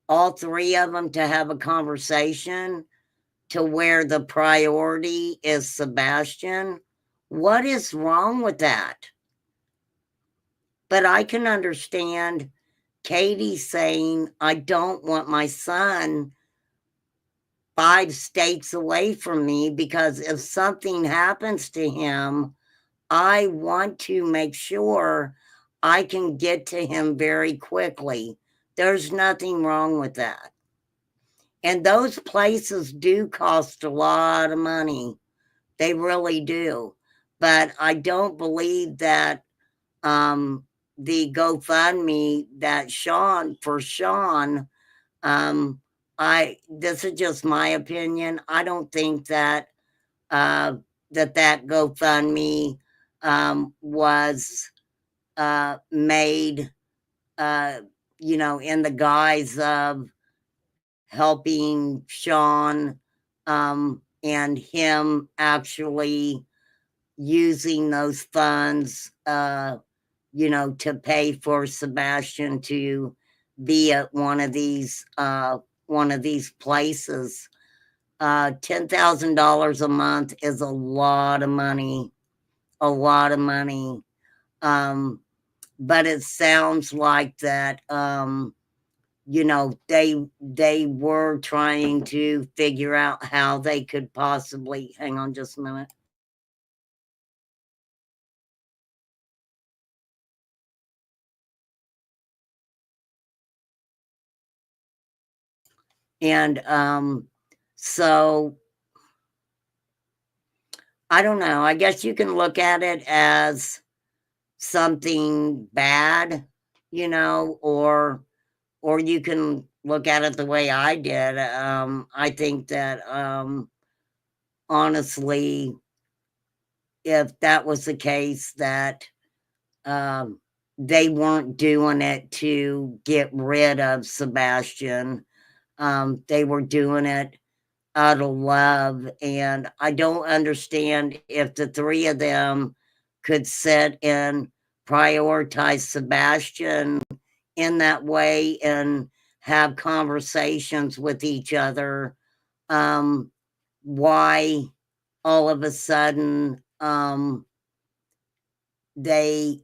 all three of them to have a conversation to where the priority is Sebastian. What is wrong with that? But I can understand Katie saying, I don't want my son 5 states away from me, because if something happens to him, I want to make sure I can get to him very quickly. There's nothing wrong with that. And those places do cost a lot of money. They really do. But I don't believe that the GoFundMe that Sean, this is just my opinion. I don't think that that GoFundMe was made, in the guise of helping Sean and him actually using those funds, to pay for Sebastian to be at one of these places. $10,000 a month is a lot of money. But it sounds like that, they were trying to figure out how they could possibly, hang on just a minute. And so I don't know. I guess you can look at it as something bad, or you can look at it the way I did. I think that honestly, if that was the case, that they weren't doing it to get rid of Sebastian. They were doing it out of love. And I don't understand if the three of them could sit and prioritize Sebastian in that way and have conversations with each other. Why all of a sudden they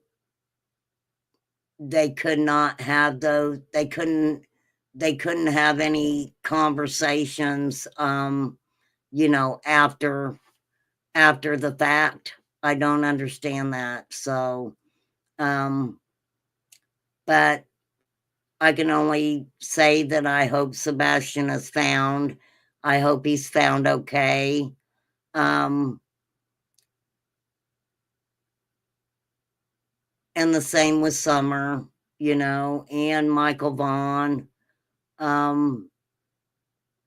could not have those, they couldn't have any conversations, after the fact. I don't understand that. So, but I can only say that I hope Sebastian is found. I hope he's found okay. And the same with Summer, and Michael Vaughn, Ella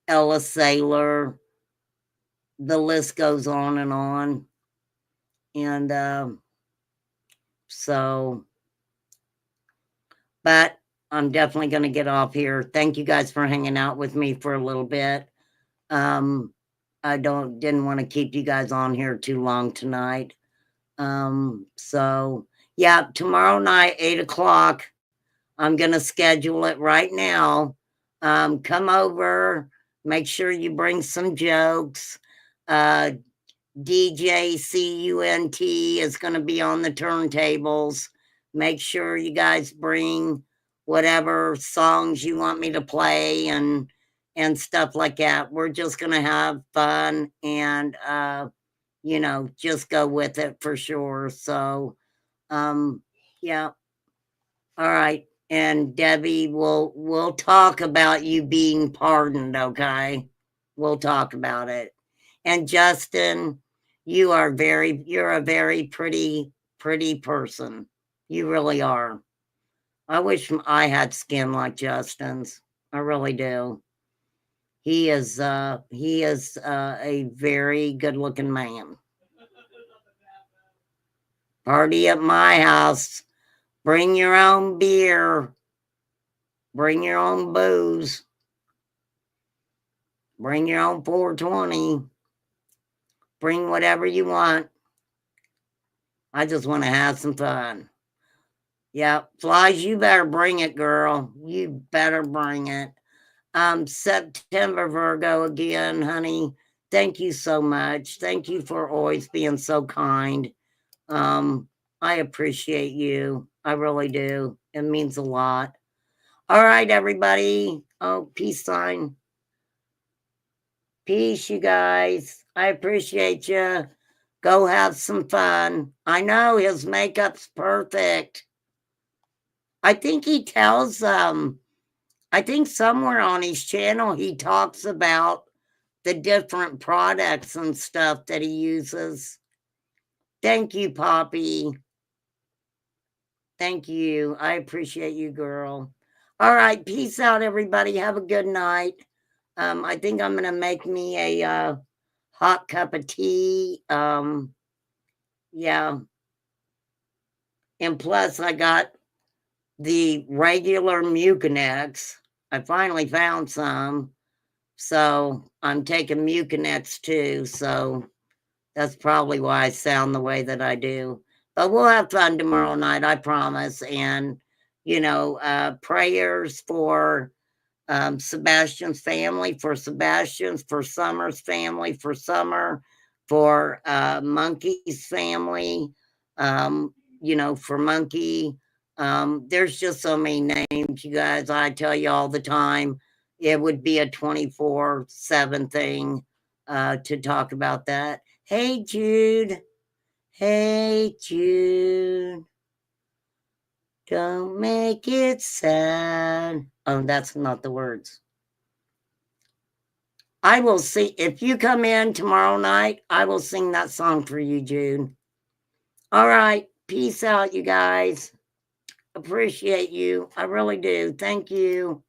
Saylor, the list goes on and on. And so, but I'm definitely going to get off here. Thank you guys for hanging out with me for a little bit. I didn't want to keep you guys on here too long tonight. So yeah, tomorrow night, 8:00, I'm going to schedule it right now. Come over, make sure you bring some jokes. DJ CUNT is going to be on the turntables. Make sure you guys bring whatever songs you want me to play and stuff like that. We're just going to have fun and, just go with it for sure. So, yeah. All right. And Debbie, we'll talk about you being pardoned. Okay. We'll talk about it. And Justin, you're a very pretty person. You really are. I wish I had skin like Justin's. I really do. He is a very good looking man. Party at my house. Bring your own beer. Bring your own booze. Bring your own 420. Bring whatever you want. I just want to have some fun. Yeah, Flies, you better bring it, girl. You better bring it. September Virgo again, honey. Thank you so much. Thank you for always being so kind. I appreciate you. I really do. It means a lot. All right, everybody. Oh, peace sign. Peace, you guys. I appreciate you. Go have some fun. I know his makeup's perfect. I think he tells I think somewhere on his channel he talks about the different products and stuff that he uses. Thank you, Poppy. Thank you. I appreciate you, girl. All right, peace out, everybody. Have a good night. I think I'm gonna make me a hot cup of tea. Yeah. And plus I got the regular Mucinex. I finally found some. So I'm taking Mucinex too. So that's probably why I sound the way that I do. But we'll have fun tomorrow night, I promise. And, you know, prayers for Sebastian's family, for Sebastian's, for Summer's family, for Summer, for Monkey's family, you know, for Monkey. There's just so many names, you guys. I tell you all the time, it would be a 24/7 thing to talk about that. Hey, Jude. Hey, Jude. Don't make it sad. Oh, that's not the words. I will see. If you come in tomorrow night, I will sing that song for you, Jude. All right. Peace out, you guys. Appreciate you. I really do. Thank you.